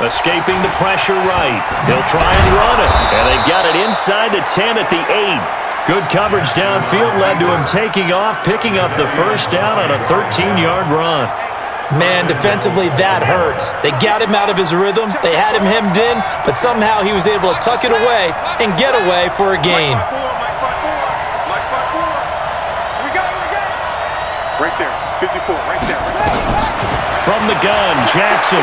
S5: Escaping the pressure right. They'll try and run it. And they've got it inside the 10 at the 8. Good coverage downfield led to him taking off, picking up the 1st down on a 13-yard run.
S6: Man, defensively, that hurts. They got him out of his rhythm. They had him hemmed in, but somehow he was able to tuck it away and get away for a gain.
S7: Right there, 54, right there.
S5: From the gun, Jackson.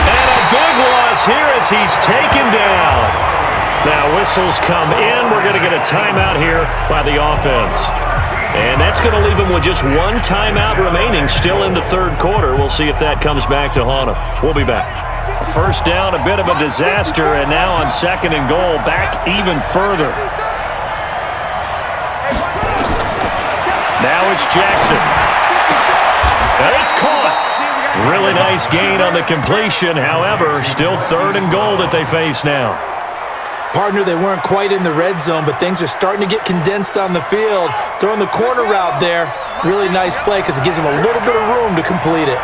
S5: And a big loss here as he's taken down. Now whistles come in. We're going to get a timeout here by the offense. And that's going to leave him with just one timeout remaining still in the third quarter. We'll see if that comes back to haunt him. We'll be back. First down, a bit of a disaster, and now on second and goal, back even further. Now it's Jackson. And it's caught. Really nice gain on the completion. However, still third and goal that they face now.
S6: Partner, they weren't quite in the red zone, but things are starting to get condensed on the field. Throwing the corner route there. Really nice play because it gives them a little bit of room to complete it.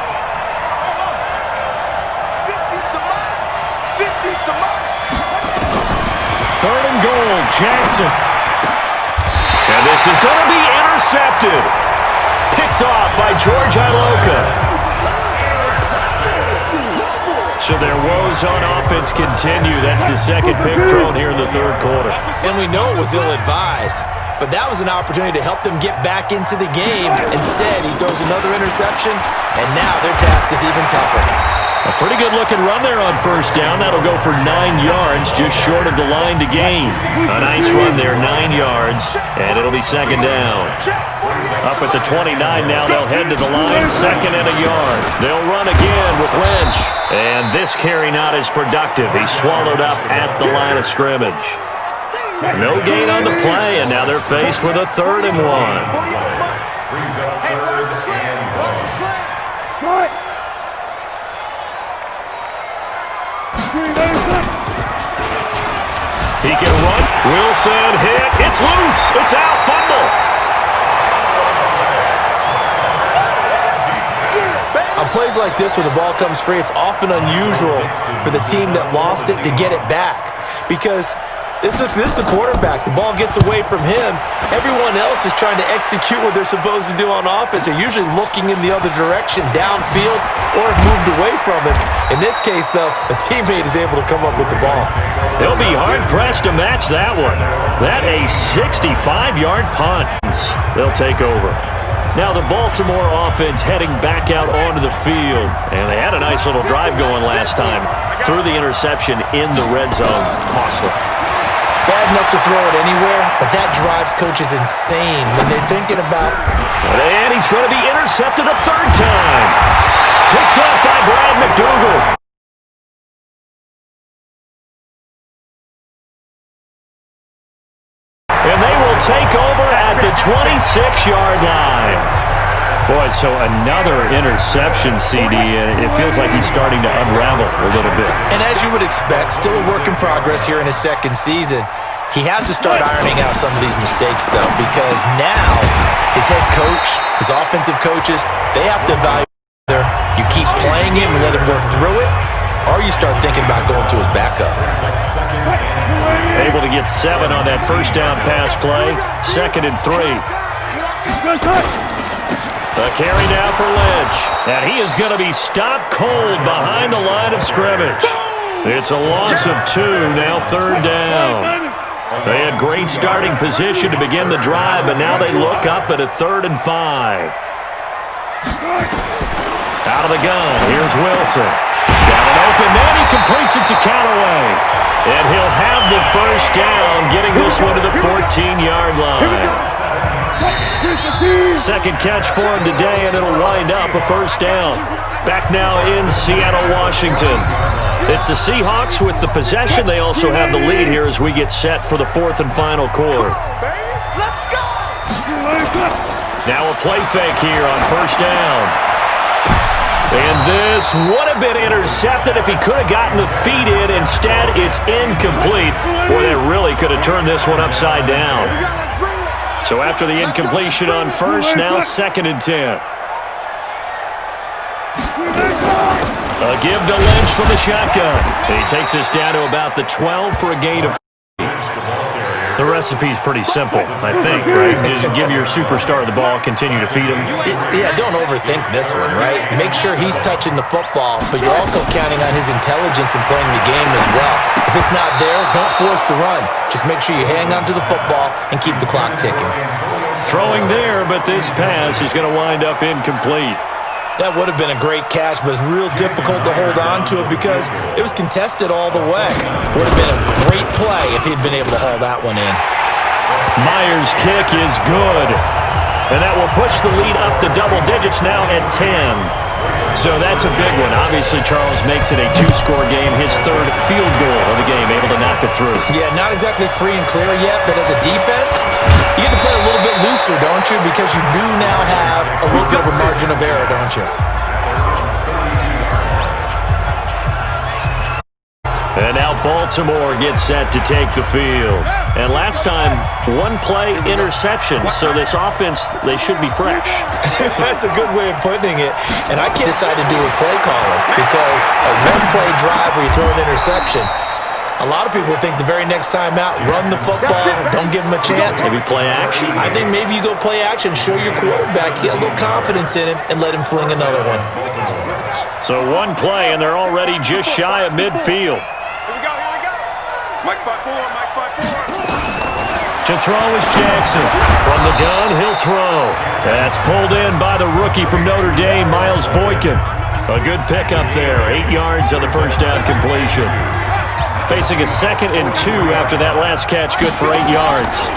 S5: Third and goal, Jackson. And this is going to be intercepted. Picked off by George Iloka. So their woes on offense continue. That's the second pick thrown here in the third quarter.
S6: And we know it was ill-advised, but that was an opportunity to help them get back into the game. Instead, he throws another interception, and now their task is even tougher.
S5: A pretty good-looking run there on first down. That'll go for 9 yards, just short of the line to gain. A nice run there, 9 yards, and it'll be second down. Up at the 29 now, they'll head to the line, second and a yard. They'll run again with Lynch. And this carry not as productive. He's swallowed up at the line of scrimmage. No gain on the play, and now they're faced with a 3rd and 1. He can run. Wilson hit. It's loose. It's out. Fumble.
S6: On plays like this where the ball comes free, it's often unusual for the team that lost it to get it back because this is the quarterback. The ball gets away from him. Everyone else is trying to execute what they're supposed to do on offense. They're usually looking in the other direction, downfield, or have moved away from him. In this case, though, a teammate is able to come up with the ball.
S5: They'll be hard-pressed to match that one. That a 65-yard punt. They'll take over. Now the Baltimore offense heading back out onto the field. And they had a nice little drive going last time. Threw the interception in the red zone. Costly.
S6: Bad enough to throw it anywhere, but that drives coaches insane when they're thinking about...
S5: And he's going to be intercepted a 3rd time. Picked up by Brad McDougal. And they will take over at the 26-yard line. Boy, so another interception, CD, and it feels like he's starting to unravel a little bit.
S6: And as you would expect, still a work in progress here in his second season. He has to start ironing out some of these mistakes, though, because now his head coach, his offensive coaches, they have to evaluate whether you keep playing him and let him work through it, or you start thinking about going to his backup.
S5: Able to get 7 on that first down pass play. 2nd and 3. A carry now for Lynch. And he is going to be stopped cold behind the line of scrimmage. It's a loss of 2, now 3rd down. They had great starting position to begin the drive, but now they look up at a 3rd and 5. Out of the gun, here's Wilson. Got an open man, he completes it to Callaway. And he'll have the first down, getting this one to the 14-yard line. Second catch for him today, and it'll wind up a first down. Back now in Seattle, Washington. It's the Seahawks with the possession. They also have the lead here as we get set for the 4th and final quarter. Now a play fake here on first down. And this would have been intercepted if he could have gotten the feet in. Instead, it's incomplete. Boy, that really could have turned this one upside down. So after the incompletion on first, now 2nd and 10. A give to Lynch from the shotgun. And he takes us down to about the 12 for a gain of 3. The recipe's pretty simple, I think, right? Just give your superstar the ball, continue to feed him.
S6: Yeah, don't overthink this one, right? Make sure he's touching the football, but you're also counting on his intelligence in playing the game as well. If it's not there, don't force the run. Just make sure you hang on to the football and keep the clock ticking.
S5: Throwing there, but this pass is going to wind up incomplete.
S6: That would have been a great catch, but it's real difficult to hold on to it because it was contested all the way. Would have been a great play if he'd been able to haul that one in.
S5: Myers' kick is good. And that will push the lead up to double digits now at 10. So that's a big one. Obviously, Charles makes it a two-score game, his third field goal of the game, able to knock it through.
S6: Yeah, not exactly free and clear yet, but as a defense, you get to play a little bit looser, don't you? Because you do now have a little bit of a margin of error, don't you?
S5: And now Baltimore gets set to take the field. And last time, one play interception. So this offense, they should be fresh.
S6: That's a good way of putting it. And I can't decide to do a play caller because a one-play drive where you throw an interception, a lot of people think the very next time out, run the football, don't give them a chance.
S5: Maybe play action.
S6: I think maybe you go play action, show your quarterback, get a little confidence in him, and let him fling another one.
S5: So one play, and they're already just shy of midfield.
S7: Mike 5-4.
S5: To throw is Jackson. From the gun, he'll throw. That's pulled in by the rookie from Notre Dame, Miles Boykin. A good pickup there. 8 yards on the first down completion. Facing a 2nd and 2 after that last catch, good for 8 yards.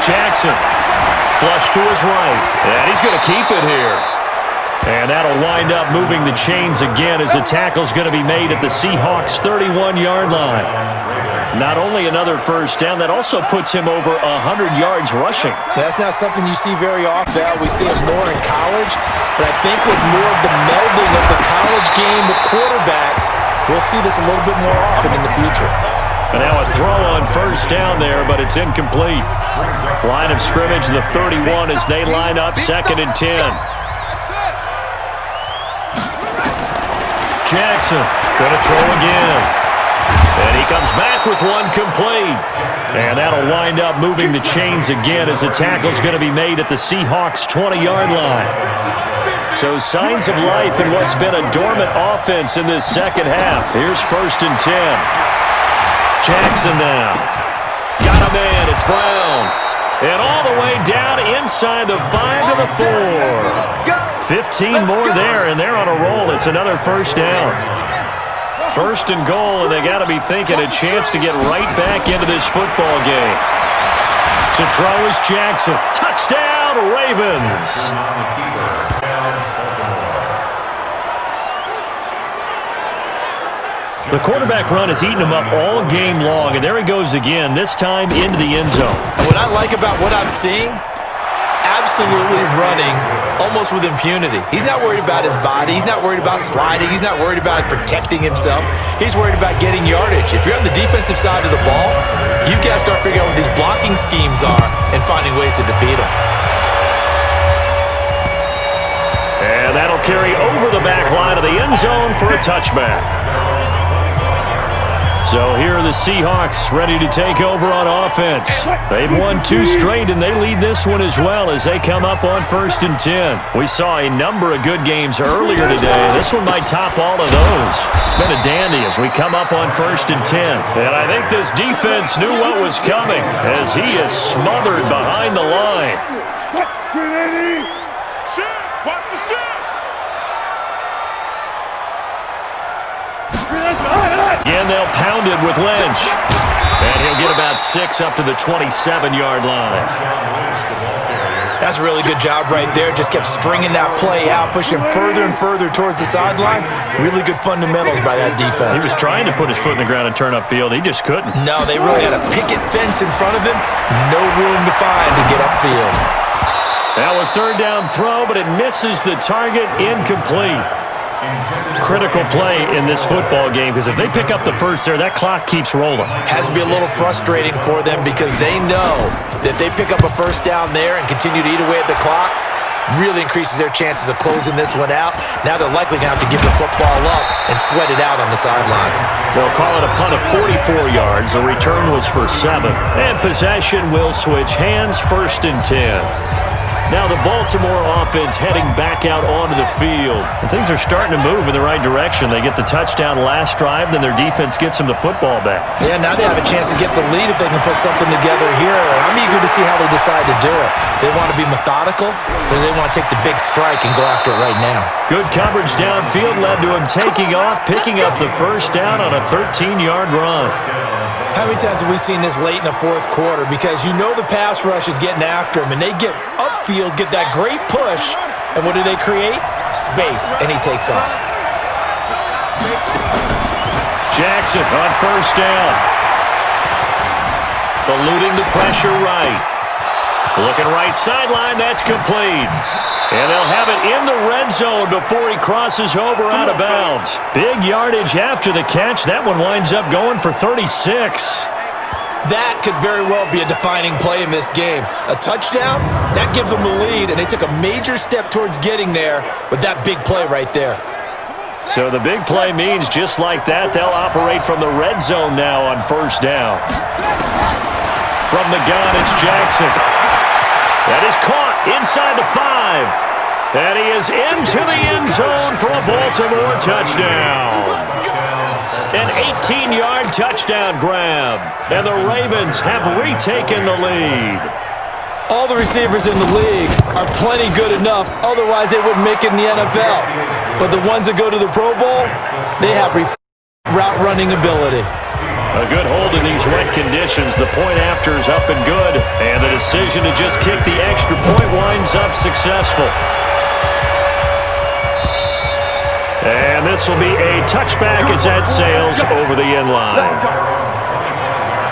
S5: Jackson. Flush to his right. And he's going to keep it here. And that'll wind up moving the chains again as the tackle's going to be made at the Seahawks' 31-yard line. Not only another first down, that also puts him over 100 yards rushing.
S6: That's not something you see very often. We see it more in college, but I think with more of the melding of the college game with quarterbacks, we'll see this a little bit more often in the future.
S5: And now a throw on first down there, but it's incomplete. Line of scrimmage, the 31 as they line up 2nd and 10. Jackson gonna throw again. And he comes back with one complete. And that'll wind up moving the chains again as the tackle's going to be made at the Seahawks' 20-yard line. So signs of life in what's been a dormant offense in this second half. Here's 1st and 10. Jackson now. Got a man. It's Brown. And all the way down inside the 5 to the 4. 15 more there, and they're on a roll. It's another first down. 1st and goal, and they got to be thinking a chance to get right back into this football game. To throw is Jackson. Touchdown, Ravens. The quarterback run has eaten him up all game long, and there he goes again, this time into the end zone.
S6: And what I like about what I'm seeing, absolutely running almost with impunity. He's not worried about his body. He's not worried about sliding. He's not worried about protecting himself. He's worried about getting yardage. If you're on the defensive side of the ball, you've got to start figuring out what these blocking schemes are and finding ways to defeat them.
S5: And that'll carry over the back line of the end zone for a touchback. So here are the Seahawks ready to take over on offense. They've won 2 straight, and they lead this one as well as they come up on 1st and 10. We saw a number of good games earlier today. This one might top all of those. It's been a dandy as we come up on 1st and 10. And I think this defense knew what was coming as he is smothered behind the line.
S7: Watch the shit.
S5: Again, they'll pound it with Lynch. And he'll get about 6 up to the 27-yard line.
S6: That's a really good job right there. Just kept stringing that play out, pushing further and further towards the sideline. Really good fundamentals by that defense.
S5: He was trying to put his foot in the ground and turn upfield. He just couldn't.
S6: No, they really had a picket fence in front of him. No room to find to get upfield.
S5: Now a 3rd down throw, but it misses the target, incomplete. Critical play in this football game because if they pick up the first there, that clock keeps rolling.
S6: Has to be a little frustrating for them because they know that they pick up a first down there and continue to eat away at the clock, really increases their chances of closing this one out. Now they're likely going to have to give the football up and sweat it out on the sideline.
S5: They'll call it a punt of 44 yards. The return was for 7. And possession will switch hands, 1st and 10. Now the Baltimore offense heading back out onto the field. And things are starting to move in the right direction. They get the touchdown last drive, then their defense gets them the football back.
S6: Yeah, now they have a chance to get the lead if they can put something together here. I'm eager to see how they decide to do it. They want to be methodical, or they want to take the big strike and go after it right now.
S5: Good coverage downfield led to him taking off, picking up the first down on a 13-yard run.
S6: How many times have we seen this late in the 4th quarter? Because you know the pass rush is getting after them, and they get up backfield, get that great push, and what do they create? Space, and he takes off.
S5: Jackson on first down. Eluding the pressure right. Looking right sideline, that's complete. And they'll have it in the red zone before he crosses over out of bounds. Big yardage after the catch. That one winds up going for 36.
S6: That could very well be a defining play in this game. A touchdown, that gives them the lead, and they took a major step towards getting there with that big play right there.
S5: So the big play means just like that, they'll operate from the red zone now on first down. From the gun, it's Jackson. That is caught inside the 5. And he is into the end zone for a Baltimore touchdown. An 18-yard touchdown grab. And the Ravens have retaken the lead.
S6: All the receivers in the league are plenty good enough, otherwise they wouldn't make it in the NFL. But the ones that go to the Pro Bowl, they have route running ability.
S5: A good hold in these wet conditions. The point after is up and good. And the decision to just kick the extra point winds up successful. And this will be a touchback as that sails over the end line.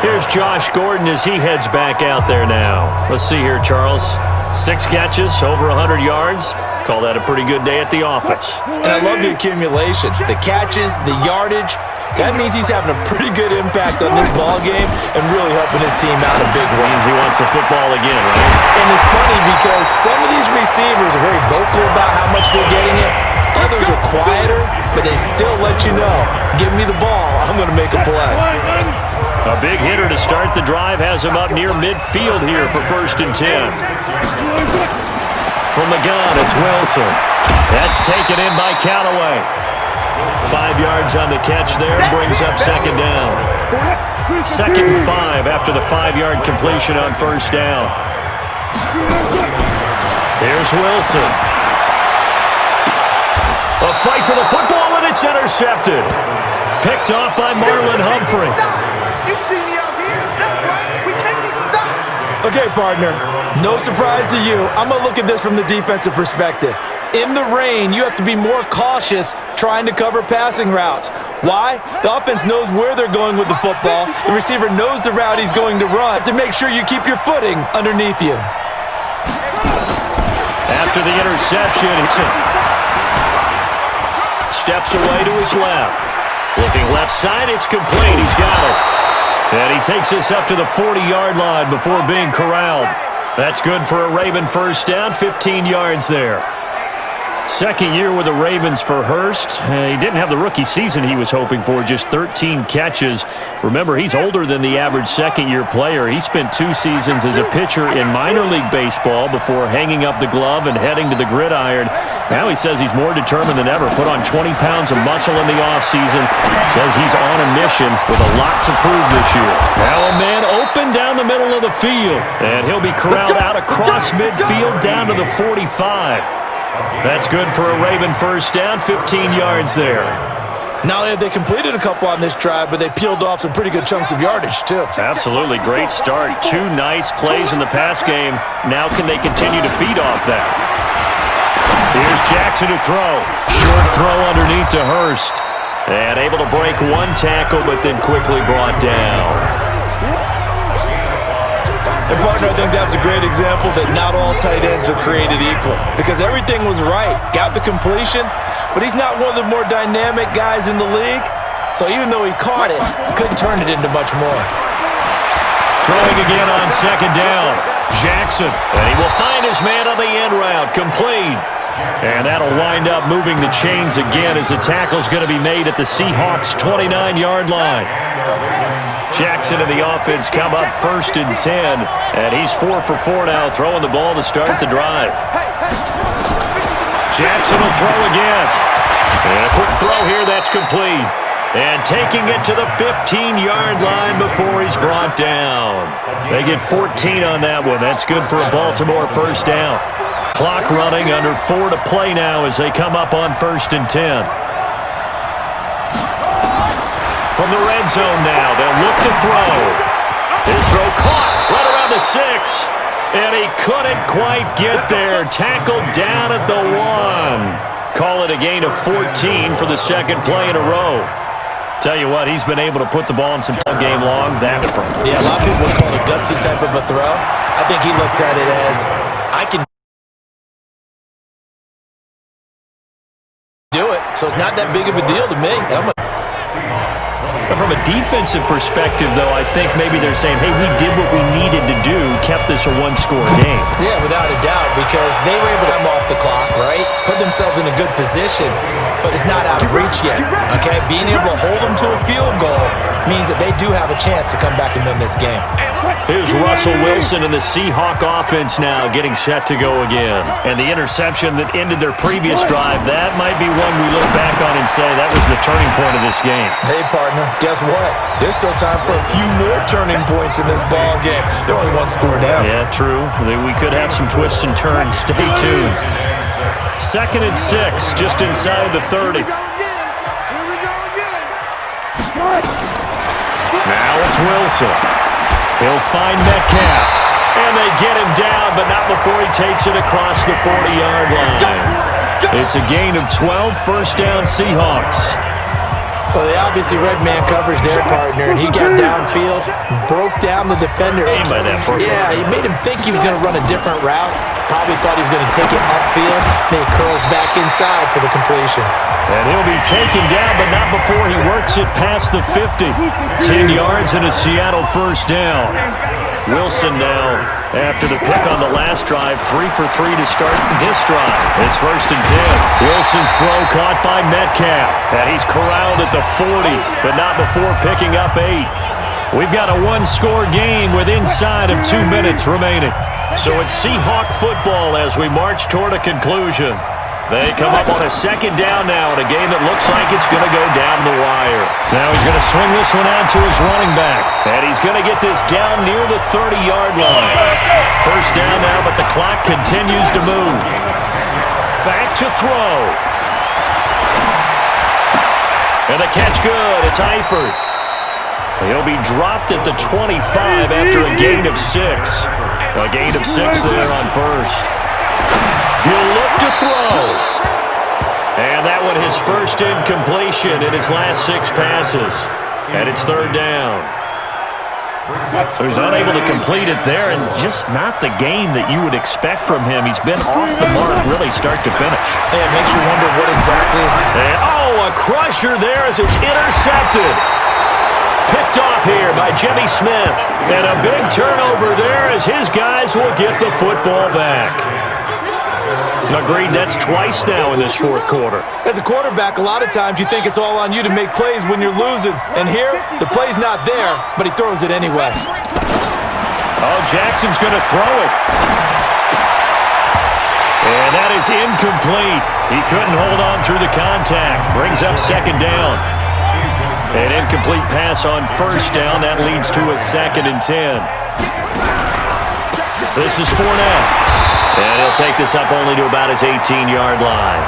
S5: Here's Josh Gordon as he heads back out there now. Let's see here, Charles. 6 catches, over 100 yards. Call that a pretty good day at the office.
S6: And I love the accumulation. The catches, the yardage. That means he's having a pretty good impact on this ball game and really helping his team out a big way.
S5: Means he wants the football again, right?
S6: And it's funny because some of these receivers are very vocal about how much they're getting it. Others are quieter, but they still let you know, give me the ball, I'm going to make a play.
S5: A big hitter to start the drive has him up near midfield here for 1st and 10. From the gun, it's Wilson. That's taken in by Callaway. 5 yards on the catch there, brings up 2nd down. 2nd and 5 after the 5-yard completion on 1st down. Here's Wilson. A fight for the football, and it's intercepted. Picked off by Marlon Humphrey.
S7: You see me out here? That's right. We can't be stopped.
S6: Okay, partner, no surprise to you. I'm going to look at this from the defensive perspective. In the rain, you have to be more cautious trying to cover passing routes. Why? The offense knows where they're going with the football. The receiver knows the route he's going to run. You have to make sure you keep your footing underneath you.
S5: After the interception, steps away to his left. Looking left side, it's complete. He's got it. And he takes us up to the 40-yard line before being corralled. That's good for a Raven 1st down, 15 yards there. 2nd year with the Ravens for Hurst. He didn't have the rookie season he was hoping for, just 13 catches. Remember, he's older than the average 2nd-year player. He spent 2 seasons as a pitcher in minor league baseball before hanging up the glove and heading to the gridiron. Now he says he's more determined than ever. Put on 20 pounds of muscle in the offseason. Says he's on a mission with a lot to prove this year. Now a man open down the middle of the field. And he'll be corralled out across midfield down to the 45. That's good for a Raven 1st down, 15 yards there.
S6: Not only have they completed a couple on this drive, but they peeled off some pretty good chunks of yardage, too.
S5: Absolutely great start. 2 nice plays in the pass game. Now can they continue to feed off that? Here's Jackson to throw. Short throw underneath to Hurst. And able to break 1 tackle, but then quickly brought down.
S6: And partner, I think that's a great example that not all tight ends are created equal. Because everything was right. Got the completion, but he's not one of the more dynamic guys in the league. So even though he caught it, couldn't turn it into much more.
S5: Throwing again on 2nd down. Jackson. And he will find his man on the end route. Complete. And that'll wind up moving the chains again as the tackle's going to be made at the Seahawks' 29-yard line. Jackson and the offense come up 1st and 10, and he's 4 for 4 now, throwing the ball to start the drive. Jackson will throw again. And a quick throw here, that's complete. And taking it to the 15-yard line before he's brought down. They get 14 on that one. That's good for a Baltimore 1st down. Clock running, under 4 to play now as they come up on 1st and 10. From the red zone now, they'll look to throw. His throw caught right around the 6. And he couldn't quite get there. Tackled down at the 1. Call it a gain of 14 for the second play in a row. Tell you what, he's been able to put the ball in some game long. That's from.
S6: Yeah, a lot of people would call it a gutsy type of a throw. I think he looks at it as, I can do it, so it's not that big of a deal to me. And
S5: But from a defensive perspective, though, I think maybe they're saying, hey, we did what we needed to do, kept this a one-score game.
S6: Yeah, without a doubt, because they were able to come off the clock, right? Put themselves in a good position, but it's not out of reach yet, okay? Being able to hold them to a field goal means that they do have a chance to come back and win this game.
S5: Here's Russell Wilson and the Seahawk offense now getting set to go again. And the interception that ended their previous drive, that might be one we look back on and say that was the turning point of this game.
S6: Hey, partner, guess what? There's still time for a few more turning points in this ball game. They're only one score down.
S5: Yeah, true. We could have some twists and turns. Stay tuned. 2nd and 6, just inside the 30. Now it's Wilson. He'll find Metcalf. And they get him down, but not before he takes it across the 40-yard line. It's a gain of 12, first down Seahawks.
S6: Well, they obviously read man coverage their partner, and he got downfield, broke down the defender. Yeah, he made him think he was going to run a different route. Probably thought he was going to take it upfield. Then he curls back inside for the completion.
S5: And he'll be taken down, but not before he works it past the 50. 10 yards and a Seattle first down. Wilson now, after the pick on the last drive, 3 for 3 to start this drive. It's 1st and 10. Wilson's throw caught by Metcalf. And he's corralled at the 40, but not before picking up 8. We've got a one-score game with inside of 2 minutes remaining. So it's Seahawk football as we march toward a conclusion. They come up on a second down now in a game that looks like it's going to go down the wire. Now he's going to swing this one out to his running back. And he's going to get this down near the 30-yard line. First down now, but the clock continues to move. Back to throw. And the catch good. It's Eifert. He'll be dropped at the 25 after a gain of 6. A gain of 6 there on first. He'll look to throw. And that one his first incompletion in his last 6 passes. And it's 3rd down. So he's unable to complete it there, and just not the game that you would expect from him. He's been off the mark really start to finish.
S6: Yeah, it makes you wonder what exactly is...
S5: And, a crusher there as it's intercepted. Picked off here by Jimmy Smith. And a big turnover there as his guys will get the football back. Agreed, that's twice now in this 4th quarter.
S6: As a quarterback, a lot of times you think it's all on you to make plays when you're losing. And here, the play's not there, but he throws it anyway.
S5: Oh, Jackson's going to throw it. And that is incomplete. He couldn't hold on through the contact. Brings up 2nd down. An incomplete pass on 1st down. That leads to a 2nd and 10. This is Fournette. And he'll take this up only to about his 18-yard line.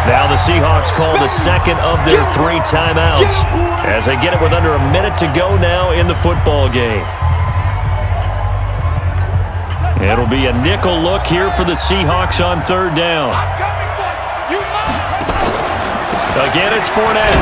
S5: Now the Seahawks call the second of their 3 timeouts as they get it with under a minute to go now in the football game. It'll be a nickel look here for the Seahawks on 3rd down. Again, it's Fournette.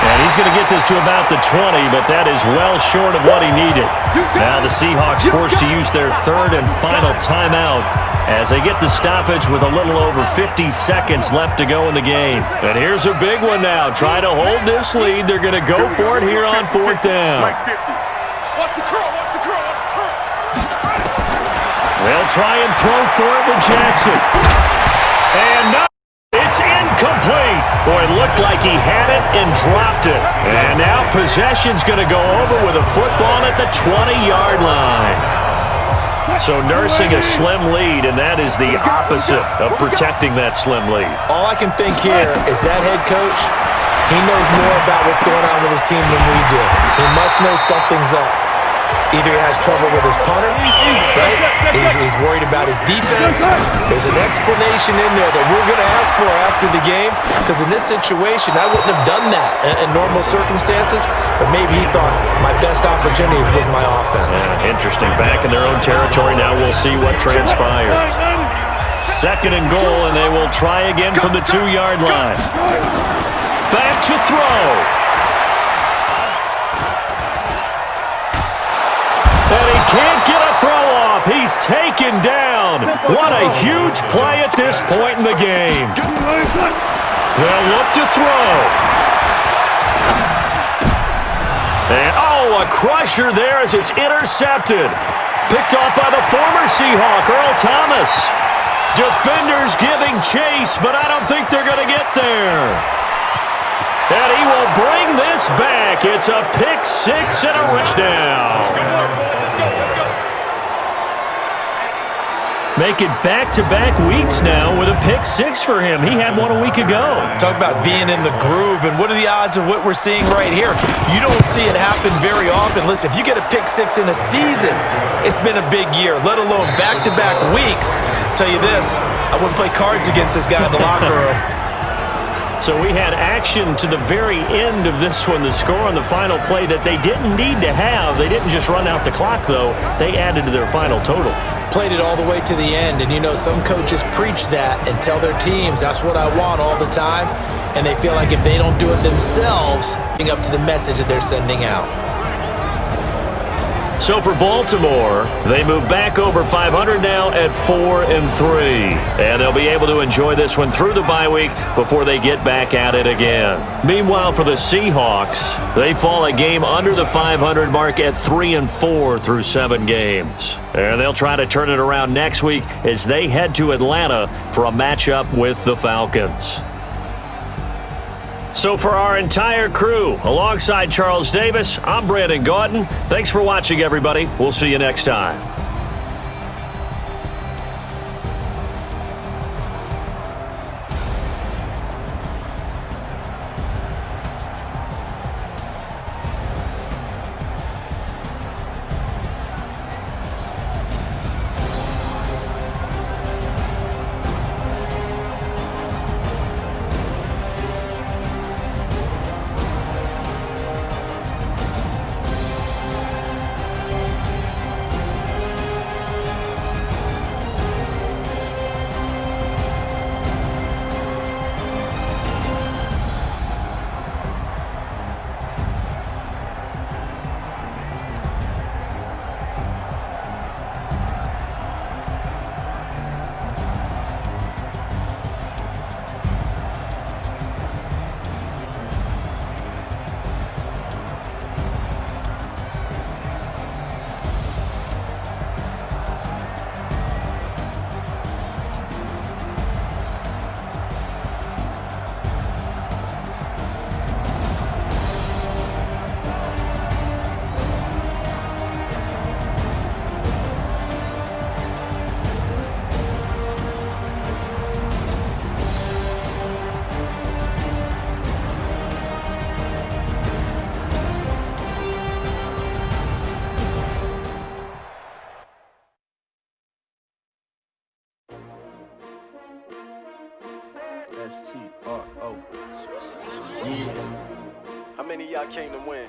S5: And he's going to get this to about the 20, but that is well short of what he needed. Now the Seahawks forced to use their 3rd and final timeout as they get the stoppage with a little over 50 seconds left to go in the game. And here's a big one now. Try to hold this lead. They're going to go for it here on 4th down. They'll try and throw for it with Jackson. And no! It's incomplete. Boy, it looked like he had it and dropped it. And now possession's going to go over with a football at the 20-yard line. So nursing a slim lead, and that is the opposite of protecting that slim lead.
S6: All I can think here is that head coach, he knows more about what's going on with his team than we do. He must know something's up. Either he has trouble with his punter, right? He's worried about his defense. There's an explanation in there that we're going to ask for after the game, because in this situation, I wouldn't have done that in normal circumstances, but maybe he thought my best opportunity is with my offense.
S5: Yeah, interesting. Back in their own territory. Now we'll see what transpires. 2nd and goal, and they will try again from the 2-yard line. Back to throw. And he can't get a throw off. He's taken down. What a huge play at this point in the game. They'll look to throw. And, a crusher there as it's intercepted. Picked off by the former Seahawk, Earl Thomas. Defenders giving chase, but I don't think they're going to get there. And he will bring this back. It's a pick 6 and a touchdown. Make it back-to-back weeks now with a pick 6 for him. He had one a week ago.
S6: Talk about being in the groove, and what are the odds of what we're seeing right here? You don't see it happen very often. Listen, if you get a pick 6 in a season, it's been a big year, let alone back-to-back weeks. I'll tell you this, I wouldn't play cards against this guy in the locker room.
S5: So we had action to the very end of this one, the score on the final play that they didn't need to have. They didn't just run out the clock, though. They added to their final total.
S6: Played it all the way to the end, and you know some coaches preach that and tell their teams that's what I want all the time, and they feel like if they don't do it themselves, being up to the message that they're sending out.
S5: So for Baltimore, they move back over 500 now at 4-3. And they'll be able to enjoy this one through the bye week before they get back at it again. Meanwhile, for the Seahawks, they fall a game under the 500 mark at 3-4 through 7 games. And they'll try to turn it around next week as they head to Atlanta for a matchup with the Falcons. So for our entire crew, alongside Charles Davis, I'm Brandon Gaudin. Thanks for watching, everybody. We'll see you next time.
S2: S-T-R-O. Yeah. How many of y'all came to win?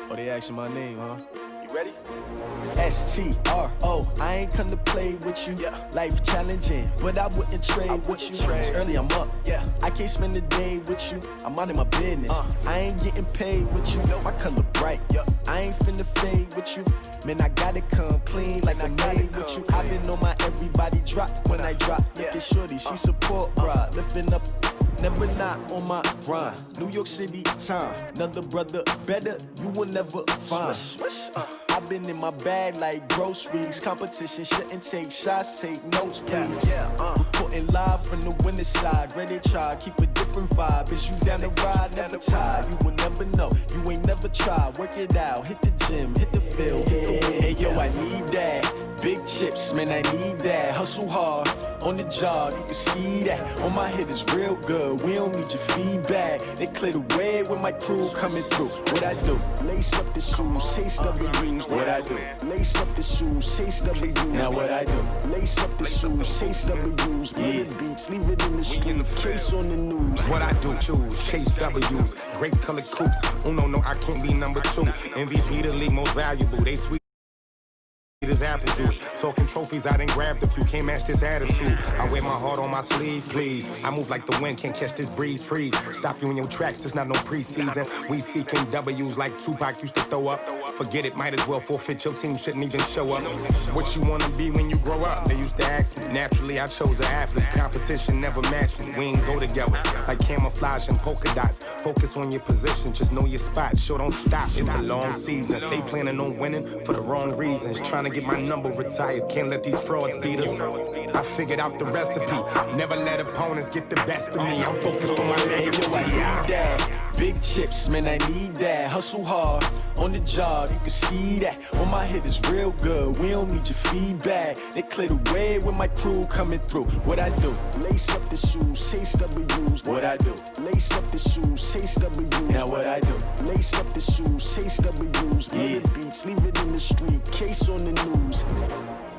S2: Oh, they asking my name, huh? You ready? S-T-R-O. I ain't come to play with you. Yeah. Life challenging, but I wouldn't trade with you. It's early, I'm up. Yeah. I can't spend the day with you. I'm minding my business. I ain't getting paid with you. My color bright. Yep. I ain't finna fade with you. Man, I gotta come clean like I made with you. I've been on my everybody drop when I drop. Look at shorty, she support ride. Lifting up, never not on my grind. New York City time. Another brother better, you will never find. I've been in my bag like groceries. Competition shouldn't take shots, take notes, please. Reporting live from the winning side. Ready to try, keep a different vibe. Is you down the ride, never tired. You will never know, you ain't never tried. Work it out, hit the gym, hit the field. Hey yo, I need that. Big chips, man, I need that. Hustle hard on the job, you can see that. On my head is real good, we don't need your feedback. They clear the way with my crew coming through. What I do? Lace up the shoes, chase W's. What I do? Lace up the shoes, chase W's. Now what I do? Lace up the shoes, chase W's. Yeah, beats, leave it in the street, case on the news.
S1: What I do, choose, chase W's, great colored coops. Uno, no, I can't be number 2. MVP, the league most valuable. They sweet as apple juice. Talking trophies, I done grabbed a few. Can't match this attitude. I wear my heart on my sleeve, please. I move like the wind, can't catch this breeze. Freeze, stop you in your tracks. There's not no preseason. We seeking W's like Tupac used to throw up. Forget it, might as well forfeit. Your team shouldn't even show up. What you wanna be when you grow up? They used to ask me. Naturally, I chose an athlete. Competition never matched me. We ain't go together like camouflage and polka dots. Focus on your position, just know your spot. Sure, don't stop. It's a long season. They planning on winning for the wrong reasons. Trying to get my number retired. Can't let these frauds beat us. I figured out the recipe. Never let opponents get the best of me. I'm focused on my legacy.
S2: I need that. Big chips, man, I need that. Hustle hard on the job, you can see that. On my head is real good, we don't need your feedback. They clear the way with my crew coming through. What I do? Lace up the shoes, chase W's. What I do? Lace up the shoes, chase W's. Now what I do? Lace up the shoes, chase W's. Yeah, beats, leave it in the street, case on the news.